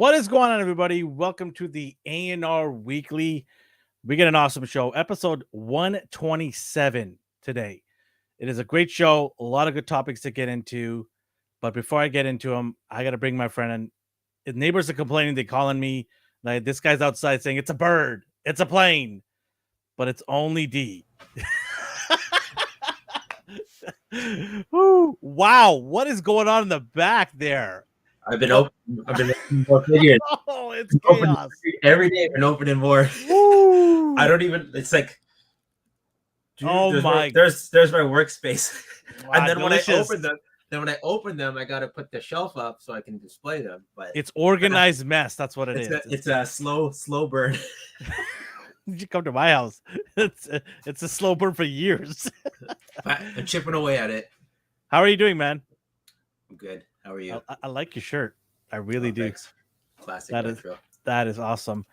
What is going on, everybody? Welcome to the ANR Weekly. We get an awesome show, episode 127 today. It is a great show, a lot of good topics to get into. But before I get into them, I got to bring my friend in. His neighbors are complaining. They're calling me. Like, this guy's outside saying, it's a bird, it's a plane, but it's only D. Ooh, wow, what is going on in the back there? I've been opening more figures. Oh, it's chaos. Every day I've been opening more. Woo. I don't even, it's like, dude, Oh there's my, there's my workspace. wow, And then delicious. when I open them, I got to put the shelf up so I can display them. But It's organized mess. That's what it is. It's a slow burn. You come to my house. It's a slow burn for years. I'm chipping away at it. How are you doing, man? I'm good. How are you? I like your shirt. I really do. Thanks. Classic retro. That is awesome.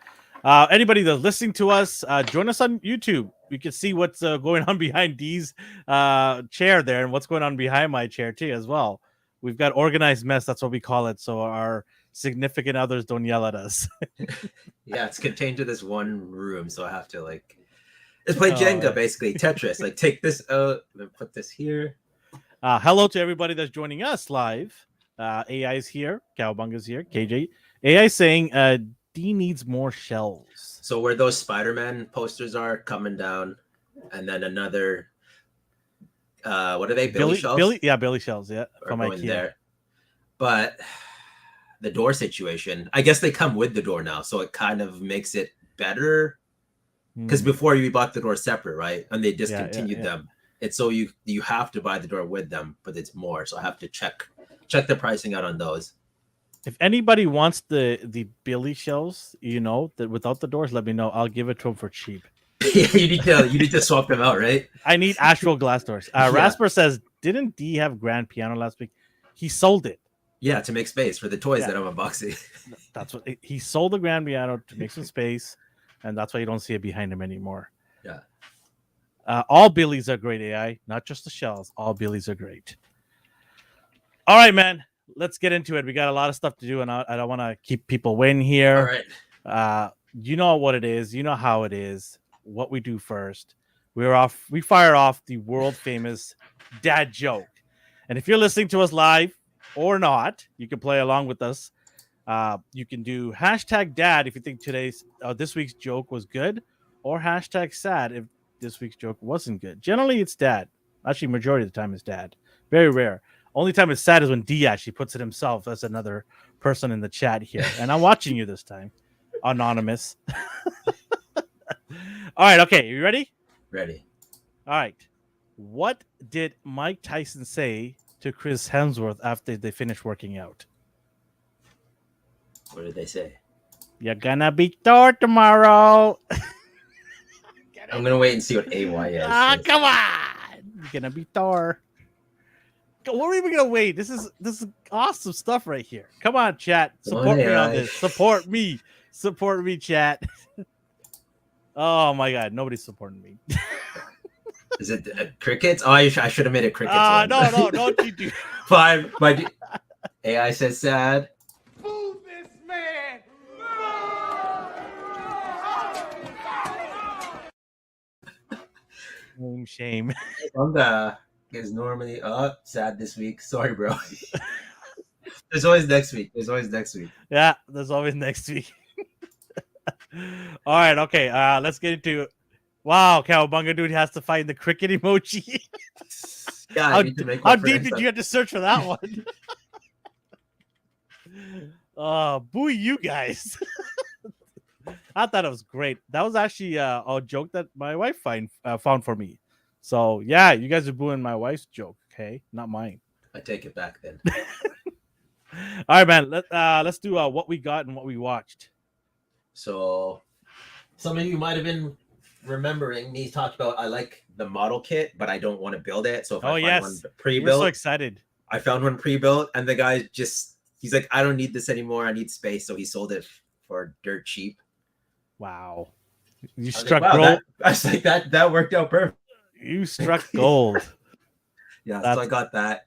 Anybody that's listening to us, join us on YouTube. You can see what's going on behind D's chair there and what's going on behind my chair too as well. We've got organized mess. That's what we call it. So our significant others don't yell at us. Yeah, it's contained to this one room. So I have to it's play Jenga, basically. Tetris. Like take this out, then put this here. Hello to everybody that's joining us live. AI is here. Cowbunga's here. KJ. AI saying D needs more shelves. So where those Spider-Man posters are coming down, and then another, what are they? Billy shelves? Billy shelves. Yeah, from IKEA. There. But the door situation, I guess they come with the door now, so it kind of makes it better. Because before you bought the door separate, right? And they discontinued them. It's so you have to buy the door with them, but it's more. So I have to check the pricing out on those. If anybody wants the Billy shelves, that without the doors, let me know. I'll give it to them for cheap. Yeah, you need to swap them out, right? I need actual glass doors. Rasper says, didn't D have grand piano last week? He sold it. Yeah, to make space for the toys that I'm unboxing. That's what he sold the grand piano to make some space, and that's why you don't see it behind him anymore. Yeah. All Billies are great, AI, not just the shells. All Billies are great. All right, man. Let's get into it. We got a lot of stuff to do, and I don't want to keep people waiting here. All right. You know what it is. You know how it is. What we do first. We fire off the world famous dad joke. And if you're listening to us live or not, you can play along with us. You can do #dad if you think this week's joke was good, or #sad if this week's joke wasn't good. Generally, it's dad. Actually, majority of the time, it's dad. Very rare. Only time it's sad is when D actually puts it himself. That's another person in the chat here. And I'm watching you this time. Anonymous. All right. Okay. You ready? Ready. All right. What did Mike Tyson say to Chris Hemsworth after they finished working out? What did they say? You're gonna be Thor tomorrow. I'm gonna wait and see what AY is. Come on. You're gonna be Thor. What are we even gonna wait? This is awesome stuff right here. Come on, chat. Support me on this. Support me, chat. Oh my god, nobody's supporting me. Is it crickets? Oh, I should have made it crickets. No, don't you do. Fine. AI says sad. Move this man. Shame. Is normally sad this week. Sorry, bro. There's always next week. Yeah, there's always next week. All right, okay. Let's get into it. Wow, Cowabunga dude has to find the cricket emoji. Yeah, how deep did you have to search for that one? Boo you guys. I thought it was great. That was actually a joke that my wife found for me. So yeah, you guys are booing my wife's joke, okay? Not mine. I take it back then. All right, man. Let's do what we got and what we watched. So some of you might have been remembering me talked about I like the model kit, but I don't want to build it. So if I find one pre-built, we're so excited. I found one pre-built, and the guy he's like, I don't need this anymore. I need space, so he sold it for dirt cheap. Wow, you struck gold. I was like, that worked out perfect. You struck gold. Yeah, so I got that.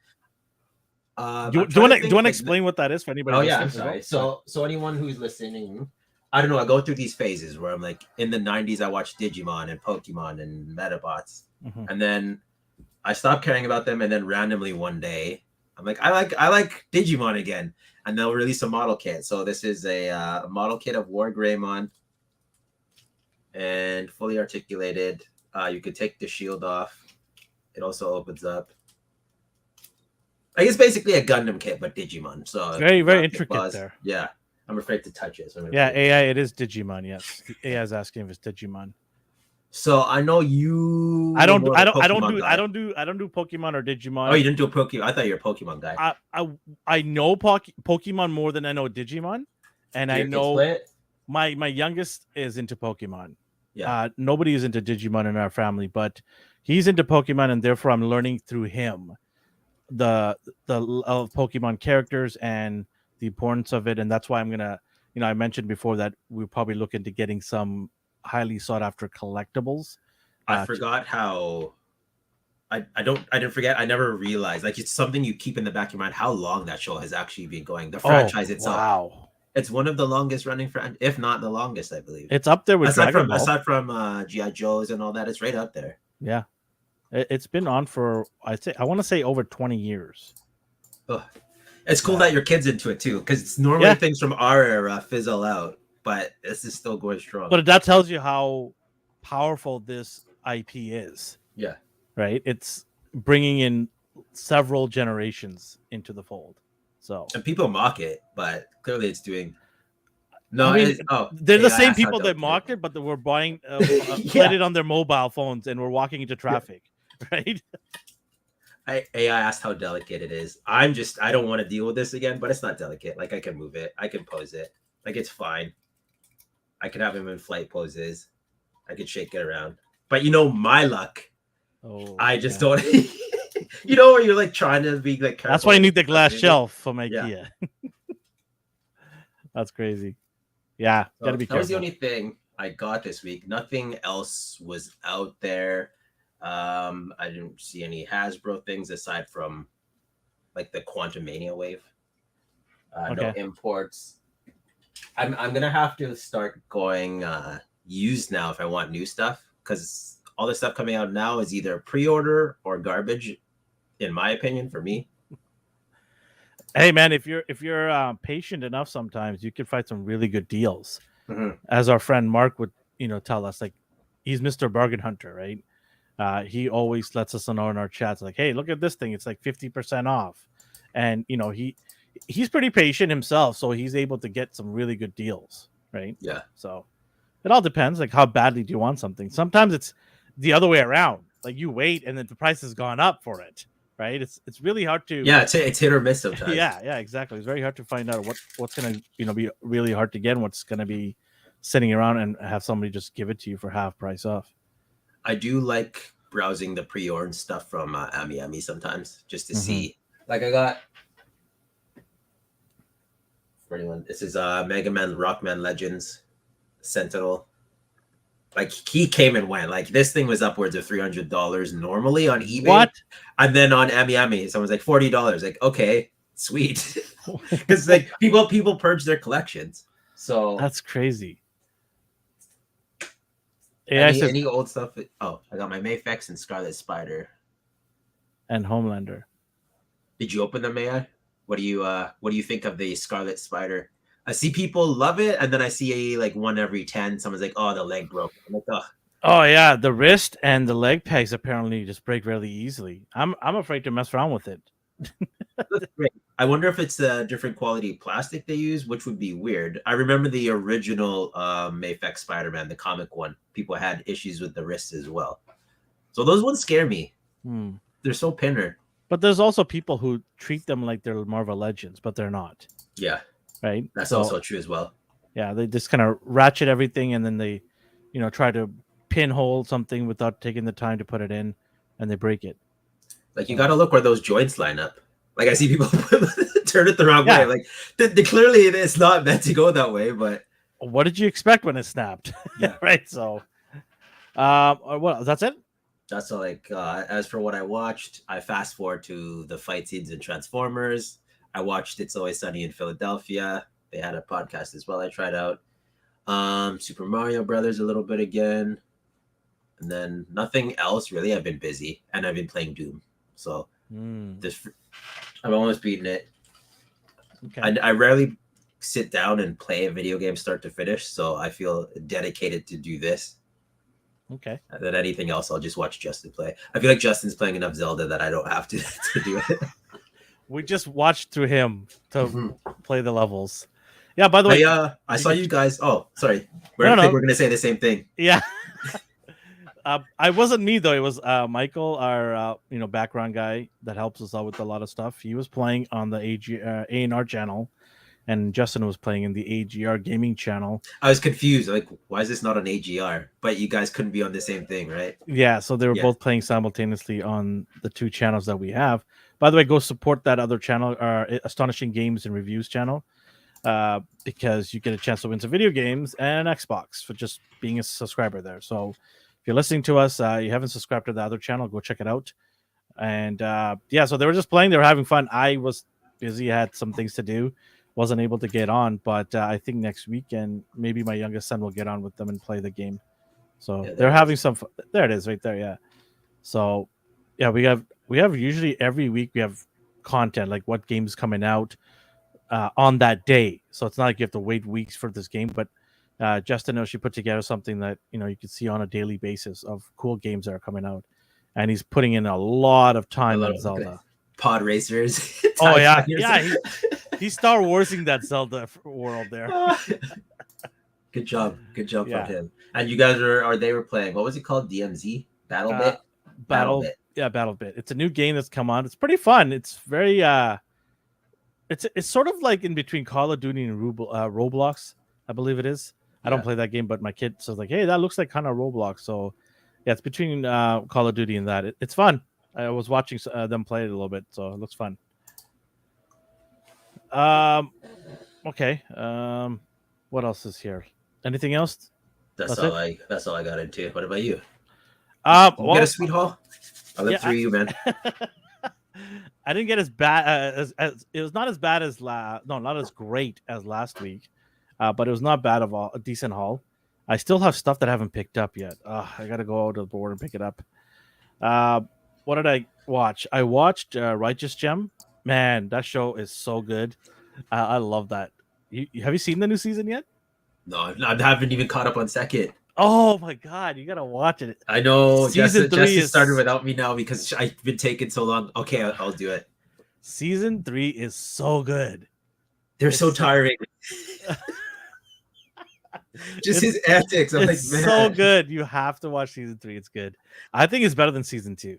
Do you want to explain what that is for anybody? Oh yeah, I'm listening? sorry. So anyone who's listening, I don't know. I go through these phases where I'm like, in the '90s, I watched Digimon and Pokemon and Metabots, and then I stopped caring about them, and then randomly one day, I'm like, I like Digimon again, and they'll release a model kit. So this is a model kit of War Greymon, and fully articulated. You could take the shield off. It also opens up. Like it's basically a Gundam kit, but Digimon. So very intricate there. Yeah, I'm afraid to touch it. So yeah, AI. It is Digimon. Yes, the AI is asking if it's Digimon. So I know you. I don't do Pokemon or Digimon. Oh, you didn't do a Pokemon. I thought you were a Pokemon guy. I know Pokemon more than I know Digimon, and I know my youngest is into Pokemon. Yeah. Nobody is into Digimon in our family, but he's into Pokemon, and therefore I'm learning through him the Pokemon characters and the importance of it, and that's why I'm gonna, I mentioned before that we're probably looking to getting some highly sought after collectibles. I forgot how. I didn't forget. I never realized, like, it's something you keep in the back of your mind how long that show has actually been going. The franchise itself. Wow. It's one of the longest running, if not the longest, I believe. It's up there with Dragon Ball. Aside from G.I. Joes and all that, it's right up there. Yeah, it's been on for I want to say over 20 years. Ugh. It's cool that your kid's into it too, because normally things from our era fizzle out, but this is still going strong. But that tells you how powerful this IP is. Yeah, right. It's bringing in several generations into the fold. So and people mock it, but clearly it's doing. No, I mean, they're the same people that mocked it, but they were buying played it on their mobile phones and were walking into traffic, right? AI asked how delicate it is. I don't want to deal with this again, but it's not delicate. Like I can move it, I can pose it, like it's fine. I can have him in flight poses. I can shake it around, but my luck. I just don't. Where you're like trying to be like. That's why you need the glass shelf from IKEA. Yeah. That's crazy. Yeah, gotta be careful. That was the only thing I got this week. Nothing else was out there. I didn't see any Hasbro things aside from like the Quantum Mania wave. No imports. I'm gonna have to start going used now if I want new stuff, because all the stuff coming out now is either pre-order or garbage, in my opinion. For me. Hey man, if you're patient enough, sometimes you can find some really good deals. Mm-hmm. As our friend Mark would, tell us, like he's Mr. Bargain Hunter, right? He always lets us know in our chats, like, hey, look at this thing, it's like 50% off, and he's pretty patient himself, so he's able to get some really good deals, right? Yeah. So it all depends, like how badly do you want something. Sometimes it's the other way around, like you wait and then the price has gone up for it. Right, it's really hard to. Yeah, it's hit or miss sometimes. Yeah, exactly. It's very hard to find out what's gonna be really hard to get, and what's gonna be sitting around and have somebody just give it to you for half price off. I do like browsing the pre-order stuff from Ami sometimes, just to see. Like I got for anyone, this is Mega Man Rockman Legends Sentinel. Like he came and went. Like this thing was upwards of $300 normally on eBay. What? And then on Ami, someone's like $40. Like, okay, sweet. Because like people purge their collections. So that's crazy. Any old stuff? Oh, I got my Mayfex and Scarlet Spider. And Homelander. Did you open them, AI? What do you think of the Scarlet Spider? I see people love it, and then I see like 1 every 10. Someone's like, "Oh, the leg broke." I'm like, "Oh." Oh yeah, the wrist and the leg pegs apparently just break really easily. I'm afraid to mess around with it. That's great. I wonder if it's a different quality plastic they use, which would be weird. I remember the original Mayfex Spider-Man, the comic one. People had issues with the wrists as well, so those ones scare me. They're so pinner. But there's also people who treat them like they're Marvel Legends, but they're not. Yeah. Right. That's also true as well. Yeah, they just kind of ratchet everything, and then they, try to pinhole something without taking the time to put it in, and they break it. Like you got to look where those joints line up. Like I see people turn it the wrong way. Like they clearly it's not meant to go that way. But what did you expect when it snapped? Yeah. Right. So, well, that's it. That's all. Like as for what I watched, I fast forward to the fight scenes in Transformers. I watched It's Always Sunny in Philadelphia. They had a podcast as well. I tried out Super Mario Brothers a little bit again, and then nothing else really. I've been busy and I've been playing Doom, so this I've almost beaten it. Okay. I rarely sit down and play a video game start to finish, so I feel dedicated to do this. Okay. And then anything else, I'll just watch Justin play. I feel like Justin's playing enough Zelda that I don't have to do it. We just watched through him to play the levels. Yeah, by the way, I saw you guys. Oh, sorry. No. We're going to say the same thing. Yeah. I wasn't me though. It was Michael, our background guy that helps us out with a lot of stuff. He was playing on the ANR channel, and Justin was playing in the AGR gaming channel. I was confused. Like, why is this not on AGR? But you guys couldn't be on the same thing, right? Yeah, so they were both playing simultaneously on the two channels that we have. By the way, go support that other channel, our Astonishing Games and Reviews channel, because you get a chance to win some video games and an Xbox for just being a subscriber there. So if you're listening to us, you haven't subscribed to the other channel, go check it out. And so they were just playing. They were having fun. I was busy. I had some things to do. Wasn't able to get on. But I think next weekend, maybe my youngest son will get on with them and play the game. So they're having some fun. There it is right there. Yeah. So, yeah, we have usually every week we have content, like what game's coming out on that day. So it's not like you have to wait weeks for this game, but Justin knows she put together something that you can see on a daily basis of cool games that are coming out, and he's putting in a lot of time on Zelda. Pod racers. Oh yeah, he's Star Warsing that Zelda world there. Good job from him. And you guys they were playing. What was it called? DMZ BattleBit. BattleBit. Yeah, BattleBit. It's a new game that's come on. It's pretty fun. It's very it's sort of like in between Call of Duty and Roblox, I believe it is. I don't play that game, but my kid says like, "Hey, that looks like kind of Roblox." So, yeah, it's between Call of Duty and that. It's fun. I was watching them play it a little bit, so it looks fun. Okay. What else is here? Anything else? That's all I got into. What about you? Well, get a sweet haul. I live through you, man. I didn't get as bad as it was not as bad as not as great as last week, but it was not bad of a decent haul. I still have stuff that I haven't picked up yet. I gotta go out to the board and pick it up. What did I watch? I watched Righteous Gem. Man, that show is so good. I love that. Have you seen the new season yet? No, I haven't even caught up on second. Oh my god, you gotta watch it. I know. Season 3 Justin started without me now because I've been taking so long. Okay, I'll do it. Season 3 is so good. They're so tiring. Just his antics. I'm like, man. So good. You have to watch season 3. It's good. I think it's better than season 2.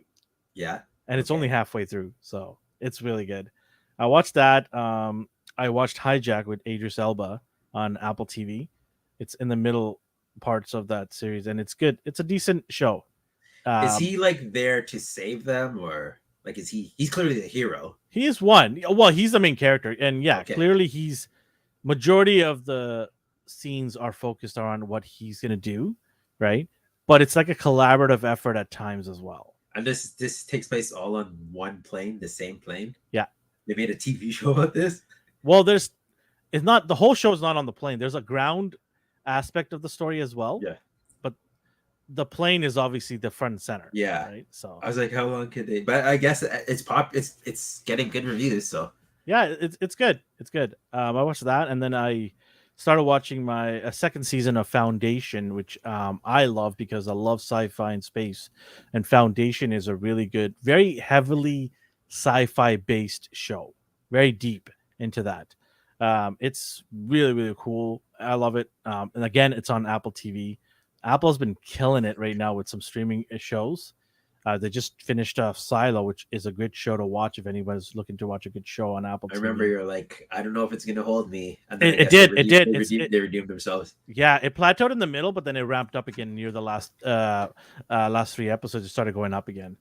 Yeah. And it's only halfway through, so it's really good. I watched that. I watched Hijack with Idris Elba on Apple TV. It's in the middle parts of that series, and it's good. It's a decent show. Is he like there to save them, or like is he's clearly the hero? He is one. Well, he's the main character, and clearly he's majority of the scenes are focused on what he's gonna do, right? But it's like a collaborative effort at times as well. And this takes place all on one plane, the same plane. Yeah, they made a TV show about this. Well, it's not the whole show is not on the plane. There's a ground aspect of the story as well. Yeah, but the plane is obviously the front and center. Yeah, right. So I was like, how long could they? But I guess it's getting good reviews. So yeah, it's good. It's good. I watched that, and then I started watching my second season of Foundation, which I love because I love sci-fi and space. And Foundation is a really good, very heavily sci-fi based show, very deep into that. It's really, really cool. I love it. And again, it's on Apple TV. Apple's been killing it right now with some streaming shows. They just finished off Silo, which is a good show to watch if anyone's looking to watch a good show on Apple TV. I remember you're like, I don't know if it's going to hold me. And then it did. They redeemed themselves. Yeah, it plateaued in the middle, but then it ramped up again near the last 3 episodes. It started going up again.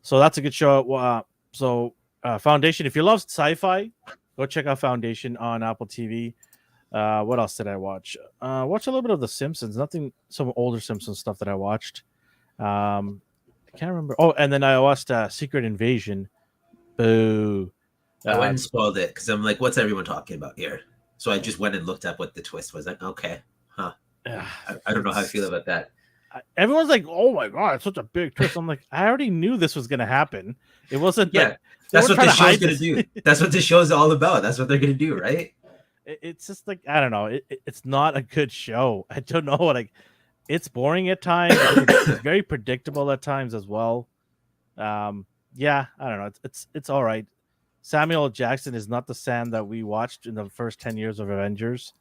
So that's a good show. Foundation, if you love sci-fi, go check out Foundation on Apple TV. What else did I watch? Watch a little bit of The Simpsons. Some older Simpsons stuff that I watched. I can't remember. Oh, and then I watched Secret Invasion. Boo. I went and spoiled it because I'm like, what's everyone talking about here? So I just went and looked up what the twist was. Like, okay, huh? I don't know how I feel about that. Everyone's like, "Oh my god, it's such a big twist." I'm like, I already knew this was gonna happen. It wasn't. Yeah, like, that's what the trying to show's hide gonna this. do. That's what the show's all about. That's what they're gonna do, right? It's just like I don't know. It's not a good show. I don't know what it's boring at times. It's very predictable at times as well. Yeah, I don't know. It's all right. Samuel L. Jackson is not the Sam that we watched in the first 10 years of Avengers.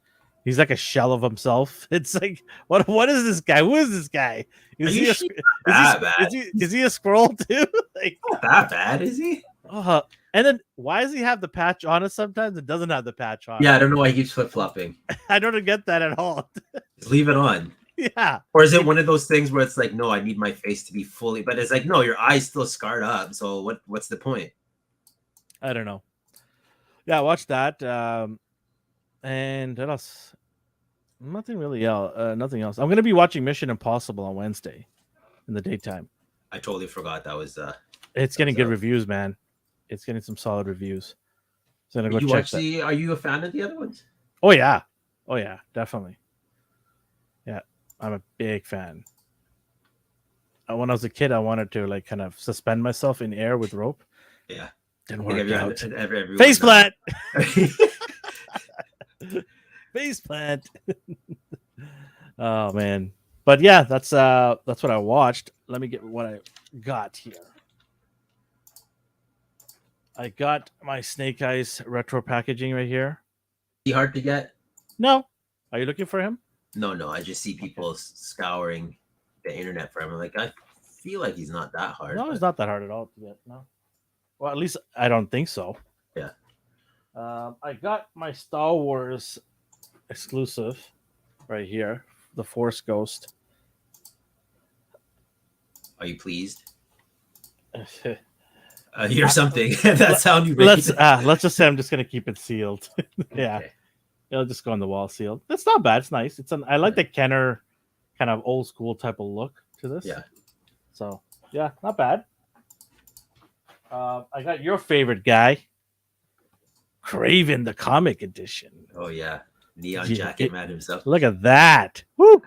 He's like a shell of himself. It's like what is this guy? Who is this guy? Is he a scroll too? Like, Not that bad, is he? And then why does he have the patch on it sometimes? It doesn't have the patch on. Yeah, I don't know why he keeps flip flopping. I don't get that at all. Just leave it on. Yeah. Or is it one of those things where it's like, no, I need my face to be fully, but it's like, no, your eye's still scarred up. So what's the point? I don't know. Yeah, watch that. And what else? Nothing really else. Nothing else. I'm gonna be watching Mission Impossible on Wednesday in the daytime. I totally forgot that was. It's getting good reviews, man. It's getting some solid reviews. So I'm gonna go check that. Are you a fan of the other ones? Oh yeah, definitely. Yeah, I'm a big fan. When I was a kid, I wanted to like kind of suspend myself in air with rope. Yeah, didn't work out. Face plant. Face plant. Oh man, but yeah, that's what I watched. Let me get what I got here. I got my Snake Eyes retro packaging right here. Is he hard to get? No. Are you looking for him? No. I just see people scouring the internet for him. I'm like, I feel like he's not that hard. No, he's not that hard at all to get. No. Well, at least I don't think so. Yeah. I got my Star Wars exclusive right here, the Force Ghost. Are you pleased? Hear something. That sound you made. Let's just say I'm just gonna keep it sealed. Yeah. Okay. It'll just go on the wall sealed. It's not bad. It's nice. I like the Kenner kind of old school type of look to this. Yeah. So yeah, not bad. I got your favorite guy, Craven the comic edition. Oh yeah, neon jacket man himself. Look at that. Woo!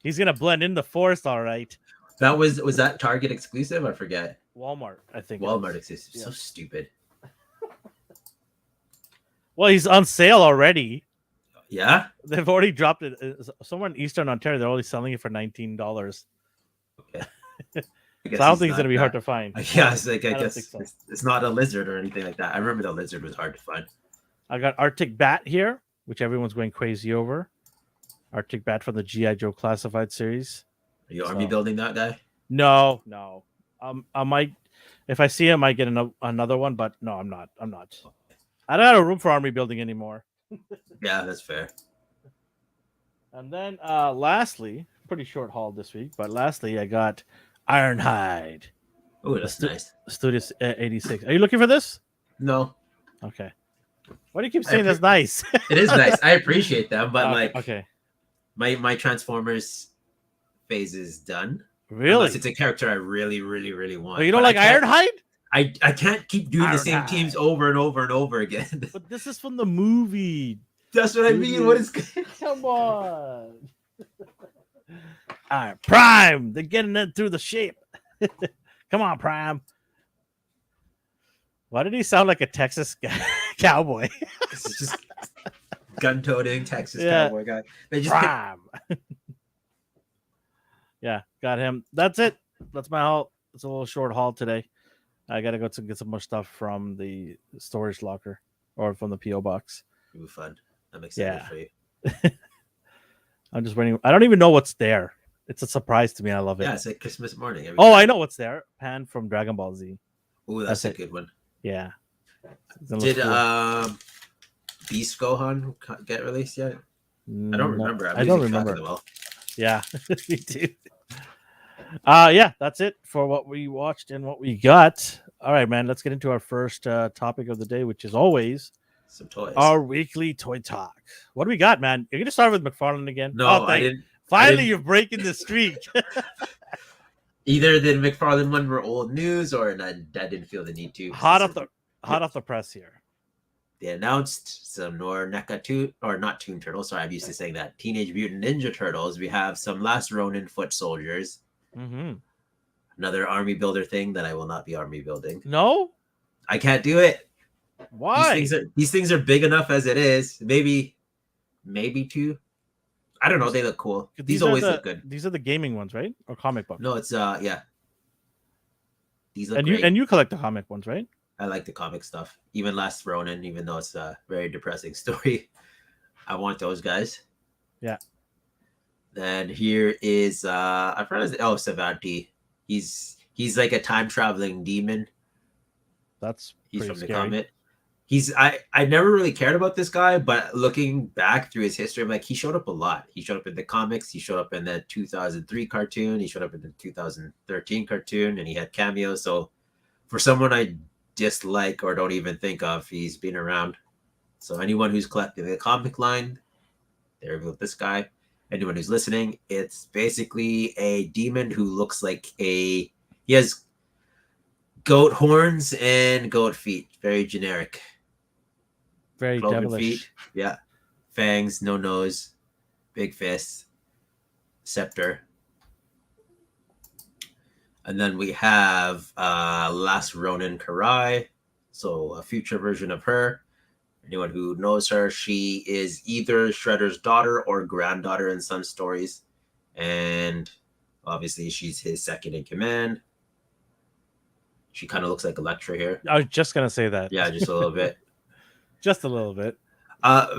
He's gonna blend in the Force, all right. That was that Target exclusive? I forget. Walmart, I think. Walmart exclusive. Yeah. So stupid. Well, he's on sale already. Yeah, they've already dropped it somewhere in Eastern Ontario. They're only selling it for $19. Okay. So I don't think it's gonna be hard to find. Yeah, I guess so. It's not a lizard or anything like that. I remember the lizard was hard to find. I got Arctic Bat here, which everyone's going crazy over. Arctic Bat from the G.I. Joe Classified series. Are you army building that guy? No. I might, if I see him, I might get another one, but no, I'm not. I don't have a room for army building anymore. Yeah, that's fair. And then lastly, pretty short haul this week, but lastly, I got Ironhide. Oh, that's nice. Studio 86. Are you looking for this? No. Okay. Why do you keep saying that's nice? It is nice. I appreciate them, but okay. My Transformers phase is done. Really? Unless it's a character I really, really, really want. But you don't like Ironhide? I can't keep doing the same teams over and over and over again. But this is from the movie. That's what I mean. What is? Come on. All right, Prime. They're getting it through the shape. Come on, Prime. Why did he sound like a Texas cowboy? It's just gun-toting Texas cowboy guy. They just Prime. Yeah, got him. That's it. That's my haul. It's a little short haul today. I gotta go to get some more stuff from the storage locker or from the PO box. It'll be fun. I'm excited for you. I'm just waiting. I don't even know what's there. It's a surprise to me. I love it. Yeah, it's like Christmas morning. I know what's there. Pan from Dragon Ball Z. Oh, that's a good one. Yeah. Did Beast Gohan get released yet? I don't remember. I don't remember. Yeah, me too. Yeah, that's it for what we watched and what we got. All right, man. Let's get into our first topic of the day, which is always some toys. Our weekly toy talk. What do we got, man? You're gonna start with McFarlane again? No, I didn't. Finally, you're breaking the streak. Either the McFarlane one were old news, or I didn't feel the need to. Hot off the press here. They announced some more NECA not Toon Turtles. Sorry, I'm used to saying that. Teenage Mutant Ninja Turtles. We have some Last Ronin foot soldiers. Mm-hmm. Another army builder thing that I will not be army building. No, I can't do it. why? These things are big enough as it is. Maybe two. I don't know. They look cool. These always look good. These are the gaming ones, right? Or comic book? No, it's yeah. These look and great. you collect the comic ones, right? I like the comic stuff. Even Last Ronin, even though it's a very depressing story. I want those guys. Yeah. Then here is I forgot Savanti. He's like a time traveling demon. He's from scary. the comic. I never really cared about this guy, but looking back through his history, I'm like, he showed up a lot. He showed up in the comics, he showed up in the 2003 cartoon, he showed up in the 2013 cartoon, and he had cameos. So for someone I dislike or don't even think of, he's been around. So anyone who's collecting the comic line, there with this guy. Anyone who's listening, it's basically a demon who looks like he has goat horns and goat feet. Very generic. Very Cloven devilish. feet. Yeah. Fangs, no nose, big fists, scepter. And then we have Last Ronin Karai. So a future version of her. Anyone who knows her, she is either Shredder's daughter or granddaughter in some stories. And obviously she's his second in command. She kind of looks like Elektra here. I was just going to say that. Yeah, just a little bit. Just a little bit.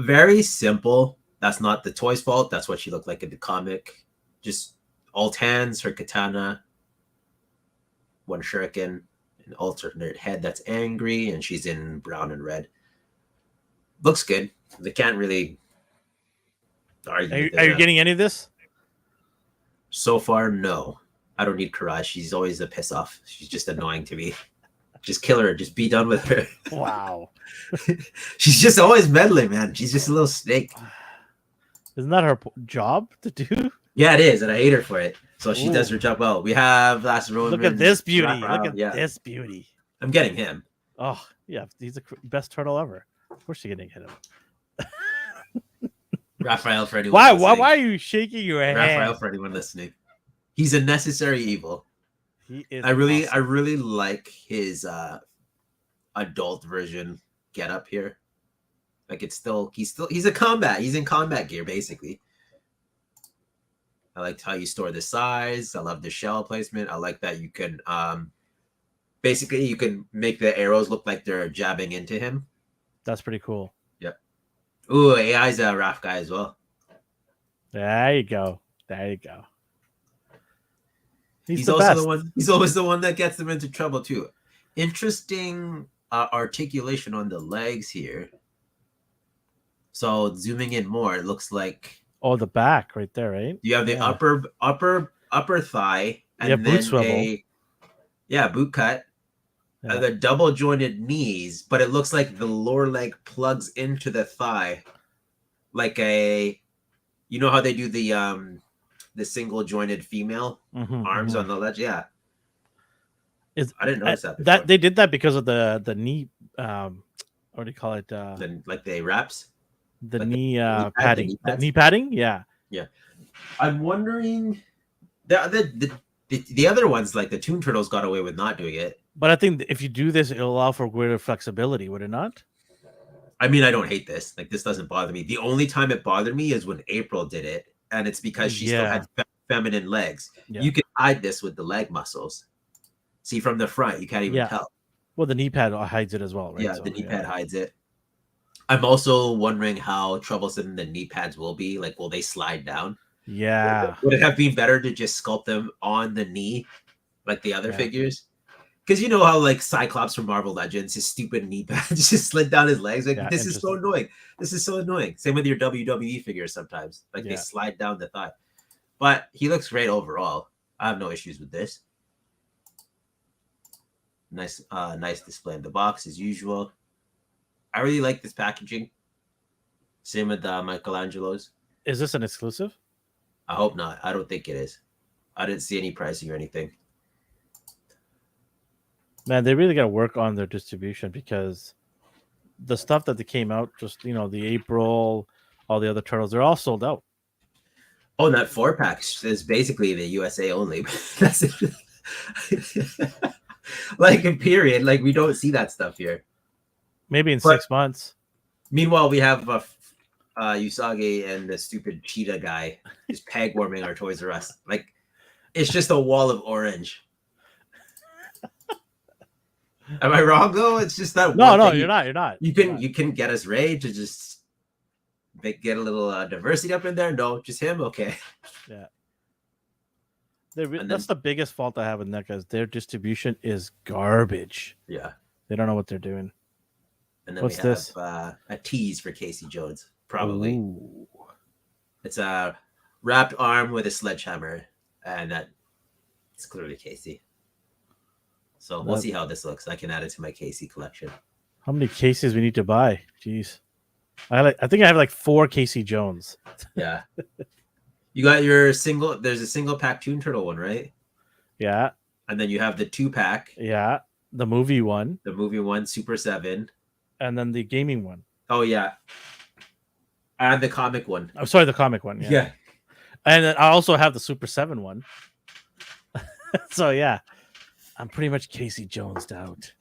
Very simple. That's not the toy's fault. That's what she looked like in the comic. Just alt hands, her katana, one shuriken, an alternate head that's angry, and she's in brown and red. Looks good. They can't really argue. Are you getting any of this? So far, no. I don't need Karai. She's always a piss off. She's just annoying to me. Just kill her. Just be done with her. Wow. She's just always meddling, man. She's just a little snake. Isn't that her job to do? Yeah, it is, and I hate her for it. So she does her job well. We have Last Ronin. Look at this beauty. Look at this beauty. I'm getting him. Oh, yeah. He's the best turtle ever. Of course you're going to hit him. Raphael for anyone Why are you shaking your head? Raphael for anyone listening. He's a necessary evil. He is. I really like his adult version get up here. Like he's a combat. He's in combat gear basically. I liked how you store the size. I love the shell placement. I like that you can basically you can make the arrows look like they're jabbing into him. That's pretty cool. Yep. Ooh, AI's a Raph guy as well. There you go. He's also the one. He's always the one that gets them into trouble too. Interesting articulation on the legs here. So zooming in more, it looks like the back right there, right? You have the upper thigh, and then boot swivel. Boot cut. Yeah. The double jointed knees, but it looks like the lower leg plugs into the thigh, like you know how they do the single jointed female arms on the ledge. Yeah, I didn't notice that. That they did that because of the knee. What do you call it? Like the wraps. The like knee padding. The knee padding. Yeah. I'm wondering the other ones, like the Toon Turtles, got away with not doing it. But I think if you do this, it'll allow for greater flexibility, would it not? I mean, I don't hate this. Like, this doesn't bother me. The only time it bothered me is when April did it, and it's because she still had feminine legs. Yeah. You can hide this with the leg muscles. See, from the front, you can't even tell. Well, the knee pad hides it as well, right? Yeah, the knee pad hides it. I'm also wondering how troublesome the knee pads will be. Like, will they slide down? Yeah. Would it have been better to just sculpt them on the knee, like the other figures? Because you know how like Cyclops from Marvel Legends, his stupid knee pads just slid down his legs. Like this is so annoying. This is so annoying. Same with your WWE figures sometimes. Like they slide down the thigh. But he looks great overall. I have no issues with this. Nice display in the box as usual. I really like this packaging. Same with Michelangelo's. Is this an exclusive? I hope not. I don't think it is. I didn't see any pricing or anything. Man, they really got to work on their distribution because the stuff that they came out, just the April, all the other turtles, they're all sold out. Oh, that 4-pack is basically the USA only. That's it. Like in period, like we don't see that stuff here. Maybe in 6 months. Meanwhile, we have Usagi and the stupid cheetah guy just peg warming our Toys R Us. Like it's just a wall of orange. Am I wrong though? It's just that. No, you're not. You're not. You can get us Ray to just get a little diversity up in there. No, just him. Okay. Yeah. That's the biggest fault I have with NECA is their distribution is garbage. Yeah. They don't know what they're doing. And then What's we have this? a tease for Casey Jones. Probably. Ooh. It's a wrapped arm with a sledgehammer, and it's clearly Casey. So we'll see how this looks. I can add it to my Casey collection. How many cases we need to buy? Jeez. I think I have like 4 Casey Jones. Yeah. You got your single. There's a single pack Toon Turtle one, right? Yeah. And then you have the 2-pack. Yeah. The movie one. The movie one, Super 7. And then the gaming one. Oh, yeah. And the comic one. I'm sorry, the comic one. Yeah. And then I also have the Super 7 one. So, yeah. I'm pretty much Casey Jones'd out.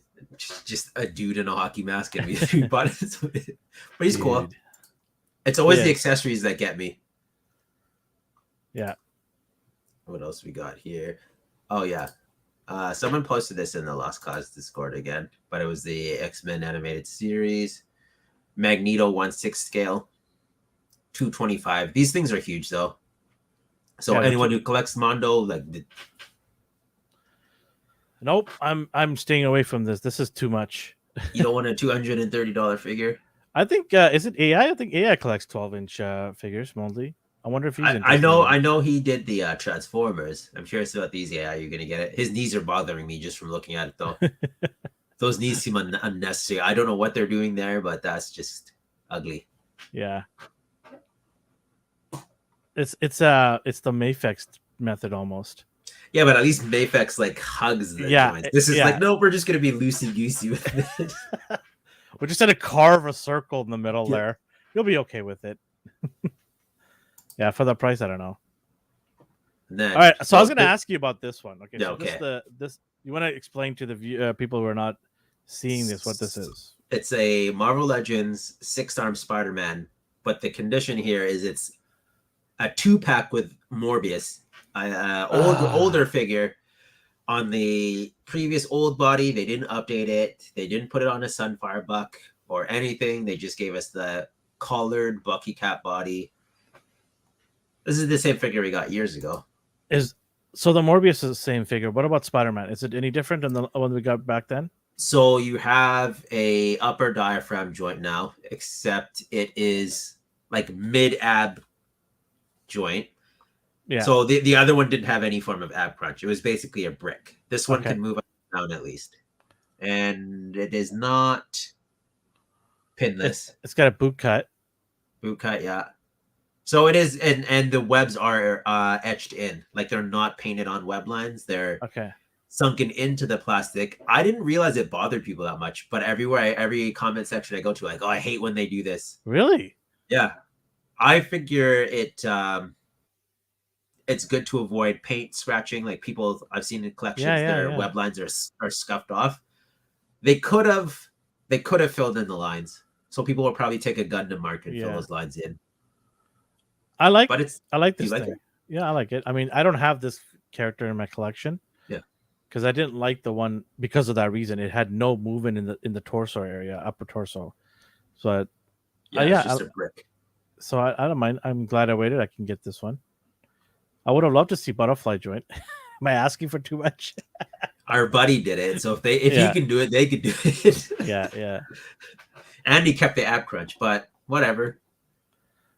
Just a dude in a hockey mask and we bought it. But he's Dude. cool. It's always the accessories that get me. Yeah. What else we got here? Oh, yeah. Someone posted this in the Lost Cause Discord again, but it was the X-Men animated series. Magneto 1/6 scale. 225. These things are huge, though. So anyone who collects Mondo, like... Nope, I'm staying away from this. This is too much. You don't want a $230 figure? I think is it AI? I think AI collects 12-inch figures mostly. I wonder if he's. I know he did the Transformers. I'm curious about these AI. You're gonna get it. His knees are bothering me just from looking at it, though. Those knees seem unnecessary. I don't know what they're doing there, but that's just ugly. Yeah. It's the Mafex method almost. Yeah, but at least Mafex like hugs the joints. This is like, no, we're just gonna be loosey goosey with it. We're just gonna carve a circle in the middle there. You'll be okay with it. Yeah, for the price, I don't know. Then, all right, so I was gonna ask you about this one. Okay, yeah, so this you want to explain to the people who are not seeing this what this is? It's a Marvel Legends 6-arm Spider-Man, but the condition here is it's a 2-pack with Morbius. Older figure on the previous old body. They didn't update it. They didn't put it on a Sunfire Buck or anything. They just gave us the collared Bucky Cap body. This is the same figure we got years ago. So the Morbius is the same figure. What about Spider-Man? Is it any different than the one we got back then? So you have a upper diaphragm joint now, except it is like mid-ab joint. Yeah. So the other one didn't have any form of ab crunch. It was basically a brick. This one can move up and down at least. And it is not pinless. It's got a boot cut. Boot cut, yeah. So it is, and the webs are etched in. Like they're not painted on web lines. They're sunken into the plastic. I didn't realize it bothered people that much, but every comment section I go to, like, oh, I hate when they do this. Really? Yeah. I figure it's good to avoid paint scratching. Like people I've seen in collections, their web lines are scuffed off. They could have filled in the lines. So people will probably take a Gundam mark and fill those lines in. I like this like thing. Yeah, I like it. I mean, I don't have this character in my collection. Yeah. Because I didn't like the one because of that reason. It had no movement in the torso area, upper torso. So it's just a brick. So I don't mind. I'm glad I waited. I can get this one. I would have loved to see Butterfly Joint. Am I asking for too much? Our buddy did it. So if he can do it, they could do it. Yeah. And he kept the ab crunch, but whatever.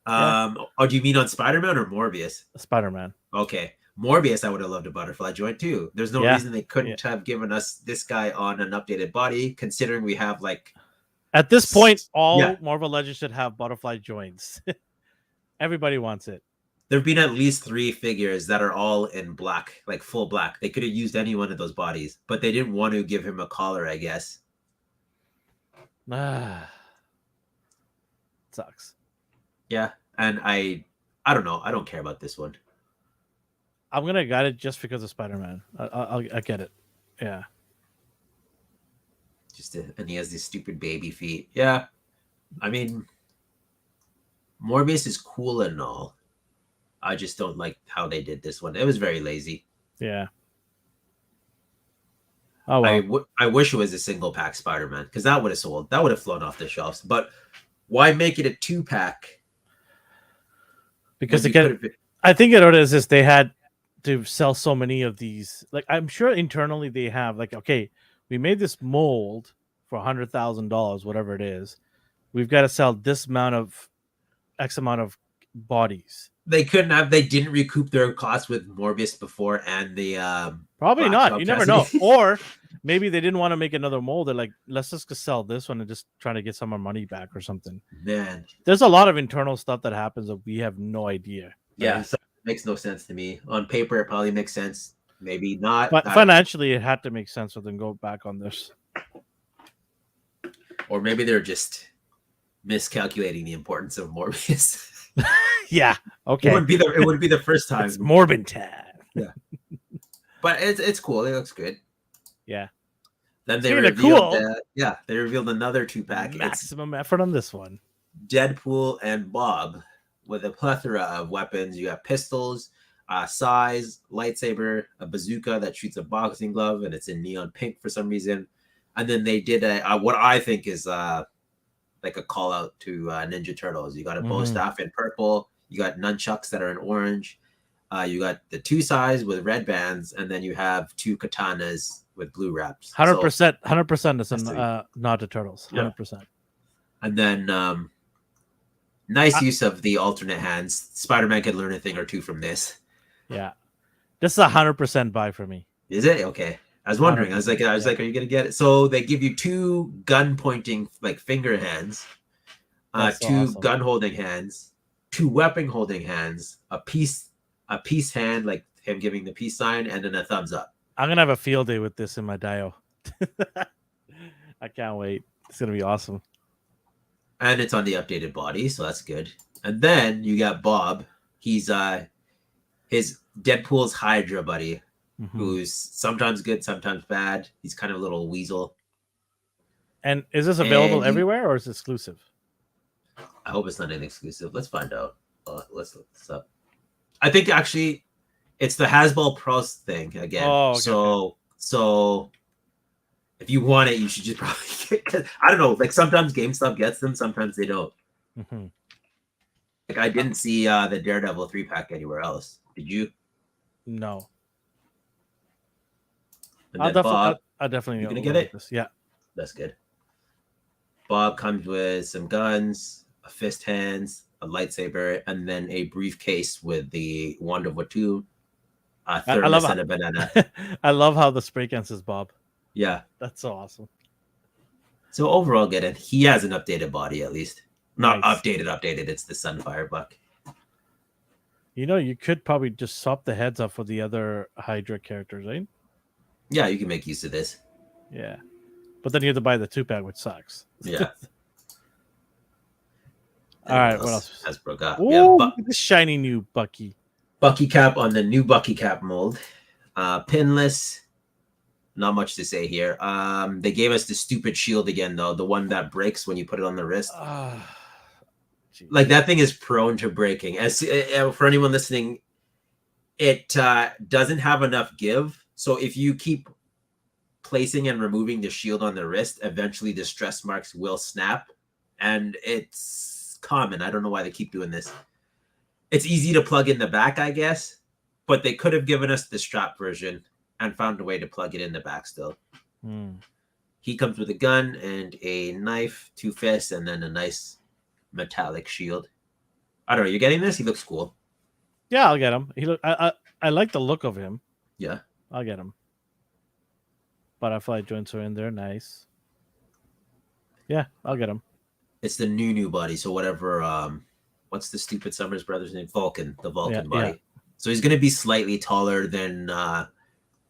Oh, do you mean on Spider-Man or Morbius? Spider-Man. Okay. Morbius, I would have loved a Butterfly Joint too. There's no reason they couldn't have given us this guy on an updated body, considering we have like... At this point, all Marvel Legends should have Butterfly Joints. Everybody wants it. There've been at least 3 figures that are all in black, like full black. They could have used any one of those bodies, but they didn't want to give him a collar, I guess. Sucks. Yeah, and I don't know. I don't care about this one. I'm gonna get it just because of Spider-Man. I get it. Yeah. And he has these stupid baby feet. Yeah, I mean, Morbius is cool and all. I just don't like how they did this one. It was very lazy. Yeah. Oh well. I wish it was a single pack Spider-Man because that would have sold. That would have flown off the shelves. But why make it a 2-pack? Because I think what it is they had to sell so many of these. Like I'm sure internally they have like, okay, we made this mold for $100,000, whatever it is. We've got to sell this amount of X amount of bodies. They didn't recoup their costs with Morbius before and the probably not. You never know. Or maybe they didn't want to make another mold. They're like, let's just sell this one and just try to get some of our money back or something. Man, there's a lot of internal stuff that happens that we have no idea. Yeah, so it makes no sense to me. On paper, it probably makes sense. Maybe not. But financially, it had to make sense for them to go back on this. Or maybe they're just miscalculating the importance of Morbius. Yeah. Okay. It would be the first time. It's Morbin time. Yeah. But it's cool. It looks good. Yeah. Then they revealed they revealed another 2-pack. Maximum effort on this one. Deadpool and Bob with a plethora of weapons. You have pistols, sais, lightsaber, a bazooka that shoots a boxing glove, and it's in neon pink for some reason. And then they did what I think is like a call out to Ninja Turtles. You got a bow staff in purple. You got nunchucks that are in orange. You got the 2 sais with red bands, and then you have 2 katanas with blue wraps. 100%. 100% is nod to Turtles. 100%. Yeah. And then nice use of the alternate hands. Spider-Man could learn a thing or two from this. Yeah, this is 100% buy for me. Is it okay? I was wondering. I was like, are you gonna get it? So they give you 2 gun pointing like finger hands, 2 gun holding hands, 2 weapon holding hands, a peace hand like him giving the peace sign, and then a thumbs up. I'm gonna have a field day with this in my Dio. I can't wait. It's gonna be awesome. And it's on the updated body, so that's good. And then you got Bob. He's his Deadpool's Hydra buddy. Who's sometimes good, sometimes bad. He's kind of a little weasel. And is this available everywhere or is it exclusive? I hope it's not an exclusive. Let's find out. Let's look this up. I think actually it's the Hasbro Pros thing again. Oh, okay. So if you want it, you should just probably get. I don't know. Like sometimes GameStop gets them, sometimes they don't. Like I didn't see the Daredevil 3-pack anywhere else. Did you? No. And I'll definitely you gonna get it? This. Yeah, that's good. Bob comes with some guns, a fist hands, a lightsaber, and then a briefcase with the wand of Watu, a thermos, and a banana. I love how the spray can says Bob. Yeah, that's so awesome. So overall, get it. He has an updated body at least. Not updated. It's the Sunfire buck. You know, you could probably just swap the heads up for the other Hydra characters, right? Yeah, you can make use of this. Yeah. But then you have to buy the 2-pack, which sucks. Yeah. All right, what else? Hasbro got. Ooh, this shiny new Bucky. Bucky cap on the new Bucky cap mold. Pinless. Not much to say here. They gave us the stupid shield again, though. The one that breaks when you put it on the wrist. Like, that thing is prone to breaking. As for anyone listening, it doesn't have enough give. So if you keep placing and removing the shield on the wrist, eventually the stress marks will snap. And it's common. I don't know why they keep doing this. It's easy to plug in the back, I guess. But they could have given us the strap version and found a way to plug it in the back still. He comes with a gun and a knife, 2 fists, and then a nice metallic shield. I don't know. You're getting this? He looks cool. Yeah, I'll get him. I like the look of him. Yeah. I'll get him. Butterfly joints are in there. Nice. Yeah, I'll get him. It's the new body. So whatever what's the stupid Summers brother's name? Vulcan, the Vulcan Yeah, body. So he's going to be slightly taller than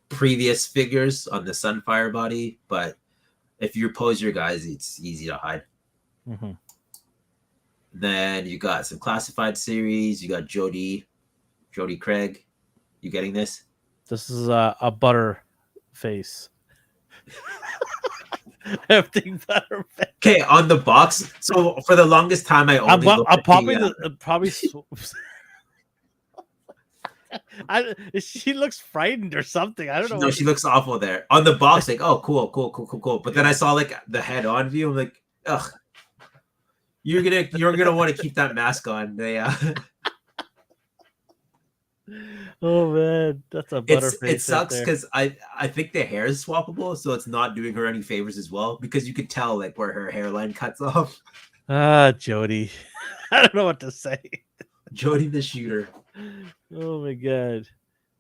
previous figures on the Sunfire body, but if you pose your guys, it's easy to hide. Mm-hmm. Then you got some classified series. You got Jody Craig. You getting this? This is a butter face. Everything butter face. Okay, on the box. So for the longest time, I only looked at popping the, probably. She looks frightened or something. I don't know. No, she looks awful there. On the box, like, oh, cool. But then I saw like the head on view. I'm like, ugh. You're gonna want to keep that mask on. They Oh man, that's a butterface. It sucks because I think the hair is swappable, so it's not doing her any favors as well, because you could tell like where her hairline cuts off. Jody. I don't know what to say. Jody the shooter. Oh my god.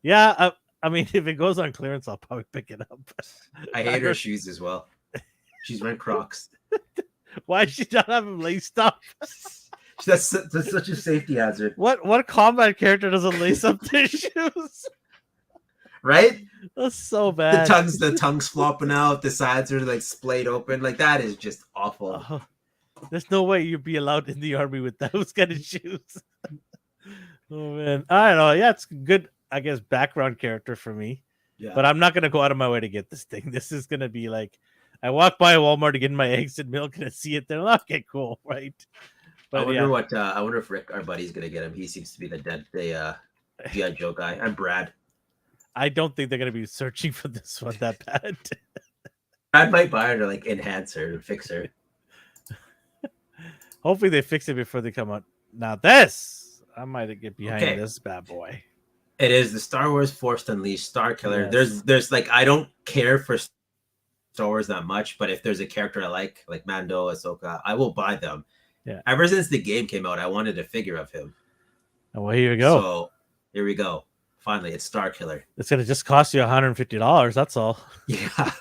Yeah, I mean, if it goes on clearance, I'll probably pick it up. I hate her shoes as well. She's wearing Crocs. Why did she not have them laced up? That's such a safety hazard. What combat character doesn't lace up their shoes? Right? That's so bad. The tongue's flopping out, the sides are like splayed open. Like, that is just awful. Oh, there's no way you'd be allowed in the army with those kind of shoes. Oh man. I don't know. Yeah, it's good, I guess, background character for me. Yeah. But I'm not gonna go out of my way to get this thing. This is gonna be like, I walk by a Walmart to get my eggs and milk and I see it there. Okay, cool, right? But I wonder if Rick, our buddy's, gonna get him. He seems to be the G.I. Joe guy. I'm Brad. I don't think they're gonna be searching for this one that bad. Brad might buy her to like enhance her and fix her. Hopefully they fix it before they come out. Now this, I might get behind this bad boy. It is the Star Wars Force Unleashed Star Killer. Yes. There's like, I don't care for Star Wars that much, but if there's a character I like Mando, Ahsoka, I will buy them. Yeah. Ever since the game came out, I wanted a figure of him. Oh, well, here you go. So here we go. Finally, it's Star Killer. It's gonna just cost you $150. That's all. Yeah.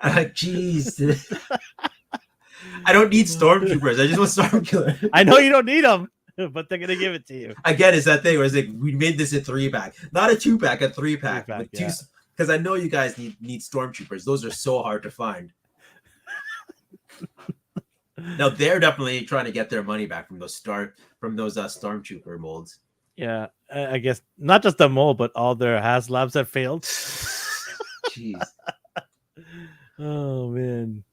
I'm like, jeez. I don't need stormtroopers. I just want Star Killer. I know you don't need them, but they're gonna give it to you. Again, it's that thing where it's like, we made this a 3-pack, not a 2-pack, a 3-pack. Because I know you guys need stormtroopers. Those are so hard to find. Now they're definitely trying to get their money back from those stormtrooper molds. Yeah, I guess not just the mold, but all their HasLabs that failed. Jeez. Oh man.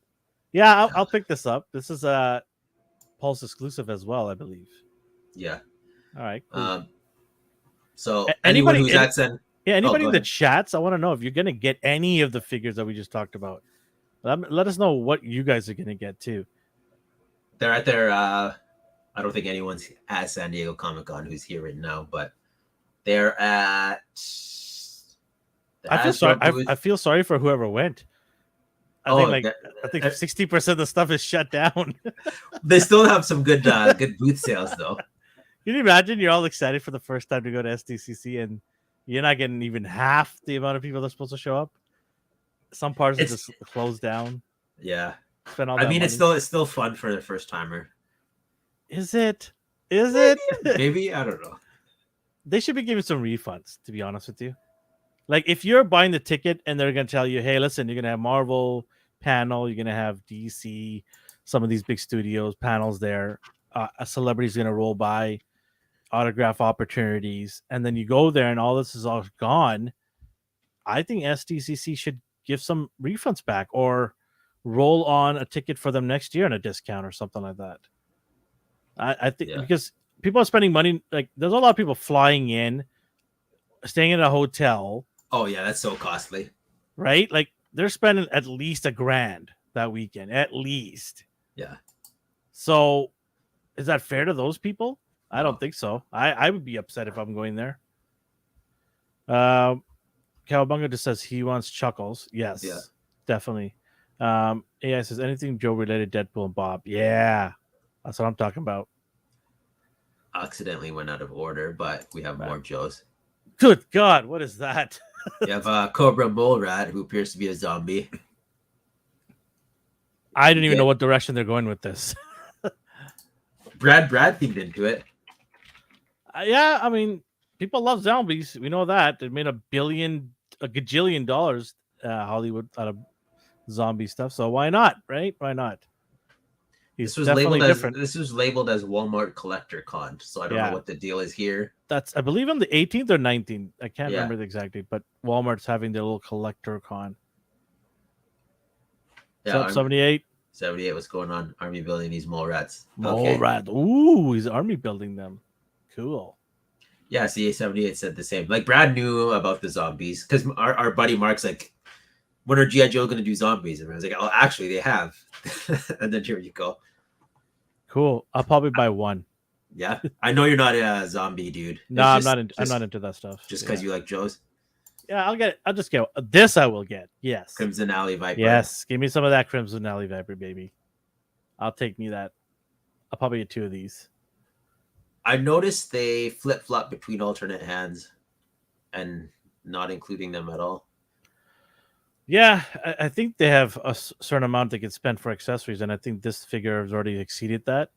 Yeah, I'll pick this up. This is a Pulse exclusive as well, I believe. Yeah. All right. Cool. So anyone who's at Sen. Yeah, anybody in the chats, I want to know if you're gonna get any of the figures that we just talked about. Let us know what you guys are gonna get too. They're at their I don't think anyone's at San Diego Comic-Con who's here right now, but they're at I feel sorry for whoever went. I think 60% of the stuff is shut down. They still have some good booth sales though. Can you imagine you're all excited for the first time to go to SDCC and you're not getting even half the amount of people that's supposed to show up? Some parts are just closed down. Yeah. Spend all that money. It's still fun for the first timer. Is it? Maybe, I don't know. They should be giving some refunds, to be honest with you. Like, if you're buying the ticket and they're going to tell you, hey, listen, you're going to have Marvel panel, you're going to have DC, some of these big studios panels there, a celebrity's going to roll by, autograph opportunities, and then you go there and all this is all gone, I think SDCC should give some refunds back or roll on a ticket for them next year on a discount or something like that. I think because people are spending money, like there's a lot of people flying in, staying in a hotel. Oh yeah, that's so costly, right? Like they're spending at least $1,000 that weekend, at least. Yeah. So, is that fair to those people? I don't think so. I would be upset if I'm going there. Cowabunga just says he wants Chuckles. Yes, definitely. AI says anything Joe related, Deadpool and Bob. Yeah, that's what I'm talking about. Accidentally went out of order, but we have more Joes. Good God, what is that? You have Cobra Mole Rat, who appears to be a zombie. I didn't even know what direction they're going with this. Brad themed into it. Yeah, I mean, people love zombies. We know that. They made a gajillion dollars, Hollywood, out of zombie stuff. So why not, right? Why not? He's definitely different. This was labeled as Walmart Collector Con, so I don't know what the deal is here. That's, I believe, on the 18th or 19th. I can't Yeah. remember the exact date, but Walmart's having their little collector con. Yeah, What's up, 78? 78, what's going on? Army building these mole rats. Mole rat. Ooh, he's army building them. Cool. Yeah, CA78 said the same. Like, Brad knew about the zombies because our buddy Mark's like, when are G.I. Joe going to do zombies? And I was like, oh, actually, they have. And then here you go. Cool. I'll probably buy one. Yeah, I know you're not a zombie dude. No, I'm not into that stuff. Just because you like Joe's. Yeah, I'll get it. I'll just get this. I will get. Yes. Crimson Alley Viper. Yes, give me some of that Crimson Alley Viper, baby. I'll take me that. I'll probably get 2 of these. I noticed they flip-flop between alternate hands and not including them at all. Yeah, I think they have a certain amount they can spend for accessories, and I think this figure has already exceeded that.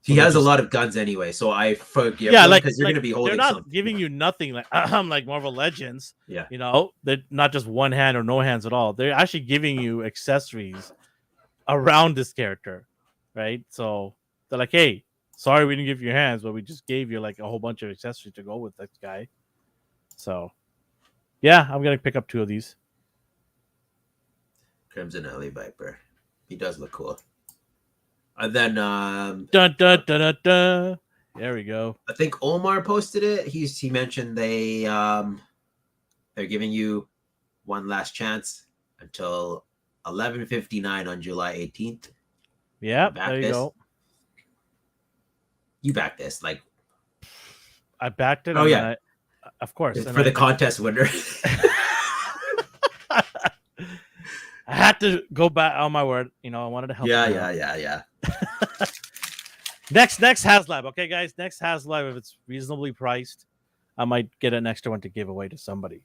So he has a lot of guns anyway, so I forgive him because you're going to be holding. They're not something. giving you nothing like like Marvel Legends. Yeah, you know, they're not just one hand or no hands at all. They're actually giving you accessories around this character, right? So they're like, hey, sorry we didn't give you your hands, but we just gave you like a whole bunch of accessories to go with that guy. So yeah, I'm gonna pick up 2 of these. Crimson Alley Viper. He does look cool. And then dun, dun, dun, dun, dun. There we go. I think Omar posted it. He mentioned they're giving you one last chance until 11:59 on July 18th. Yeah, there you go. You backed this, like I backed it. Oh yeah, of course, for the contest winner. I had to go back on my word. You know, I wanted to help. Yeah. Next HasLab. Okay, guys. Next HasLab, if it's reasonably priced, I might get an extra one to give away to somebody.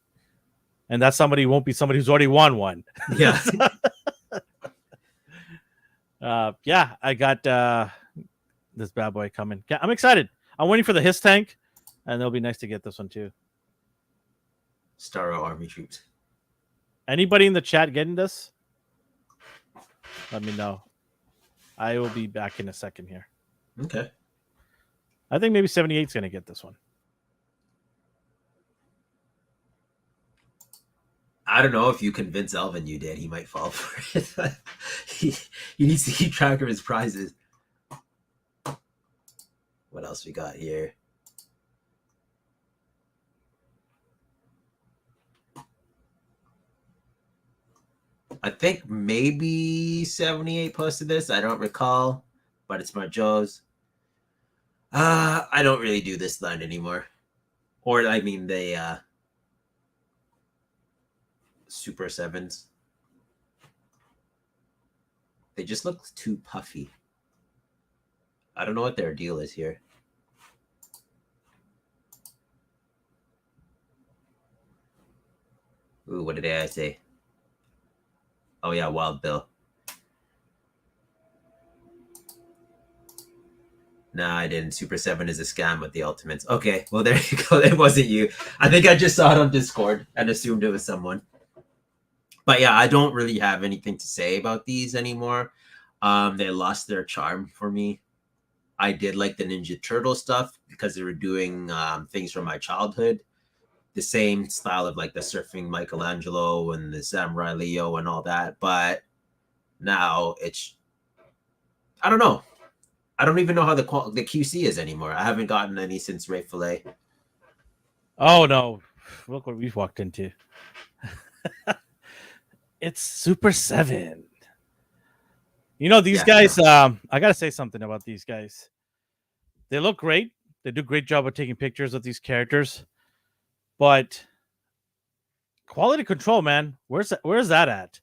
And that somebody won't be somebody who's already won one. Yeah. Yeah, I got this bad boy coming. I'm excited. I'm waiting for the Hiss tank, and it'll be nice to get this one too. Starro Army Troops. Anybody in the chat getting this? Let me know. I will be back in a second here. Okay. I think maybe 78's going to get this one. I don't know if you convince Elvin you did. He might fall for it. he needs to keep track of his prizes. What else we got here? I think maybe 78 posted this. I don't recall, but it's Smart Joe's. I don't really do this line anymore. Or, I mean, the Super 7s. They just look too puffy. I don't know what their deal is here. Ooh, what did I say? Oh, yeah, Wild Bill. Nah, I didn't. Super 7 is a scam with the Ultimates. Okay, well, there you go. It wasn't you. I think I just saw it on Discord and assumed it was someone. But yeah, I don't really have anything to say about these anymore. They lost their charm for me. I did like the Ninja Turtle stuff because they were doing things from my childhood. The same style of like the surfing Michelangelo and the Samurai Leo and all that. But now it's, I don't know. I don't even know how the QC is anymore. I haven't gotten any since Ray Fillet. Oh, no. Look what we've walked into. It's Super 7. You know, these guys, I got to say something about these guys. They look great. They do a great job of taking pictures of these characters. But quality control, man, where's that at?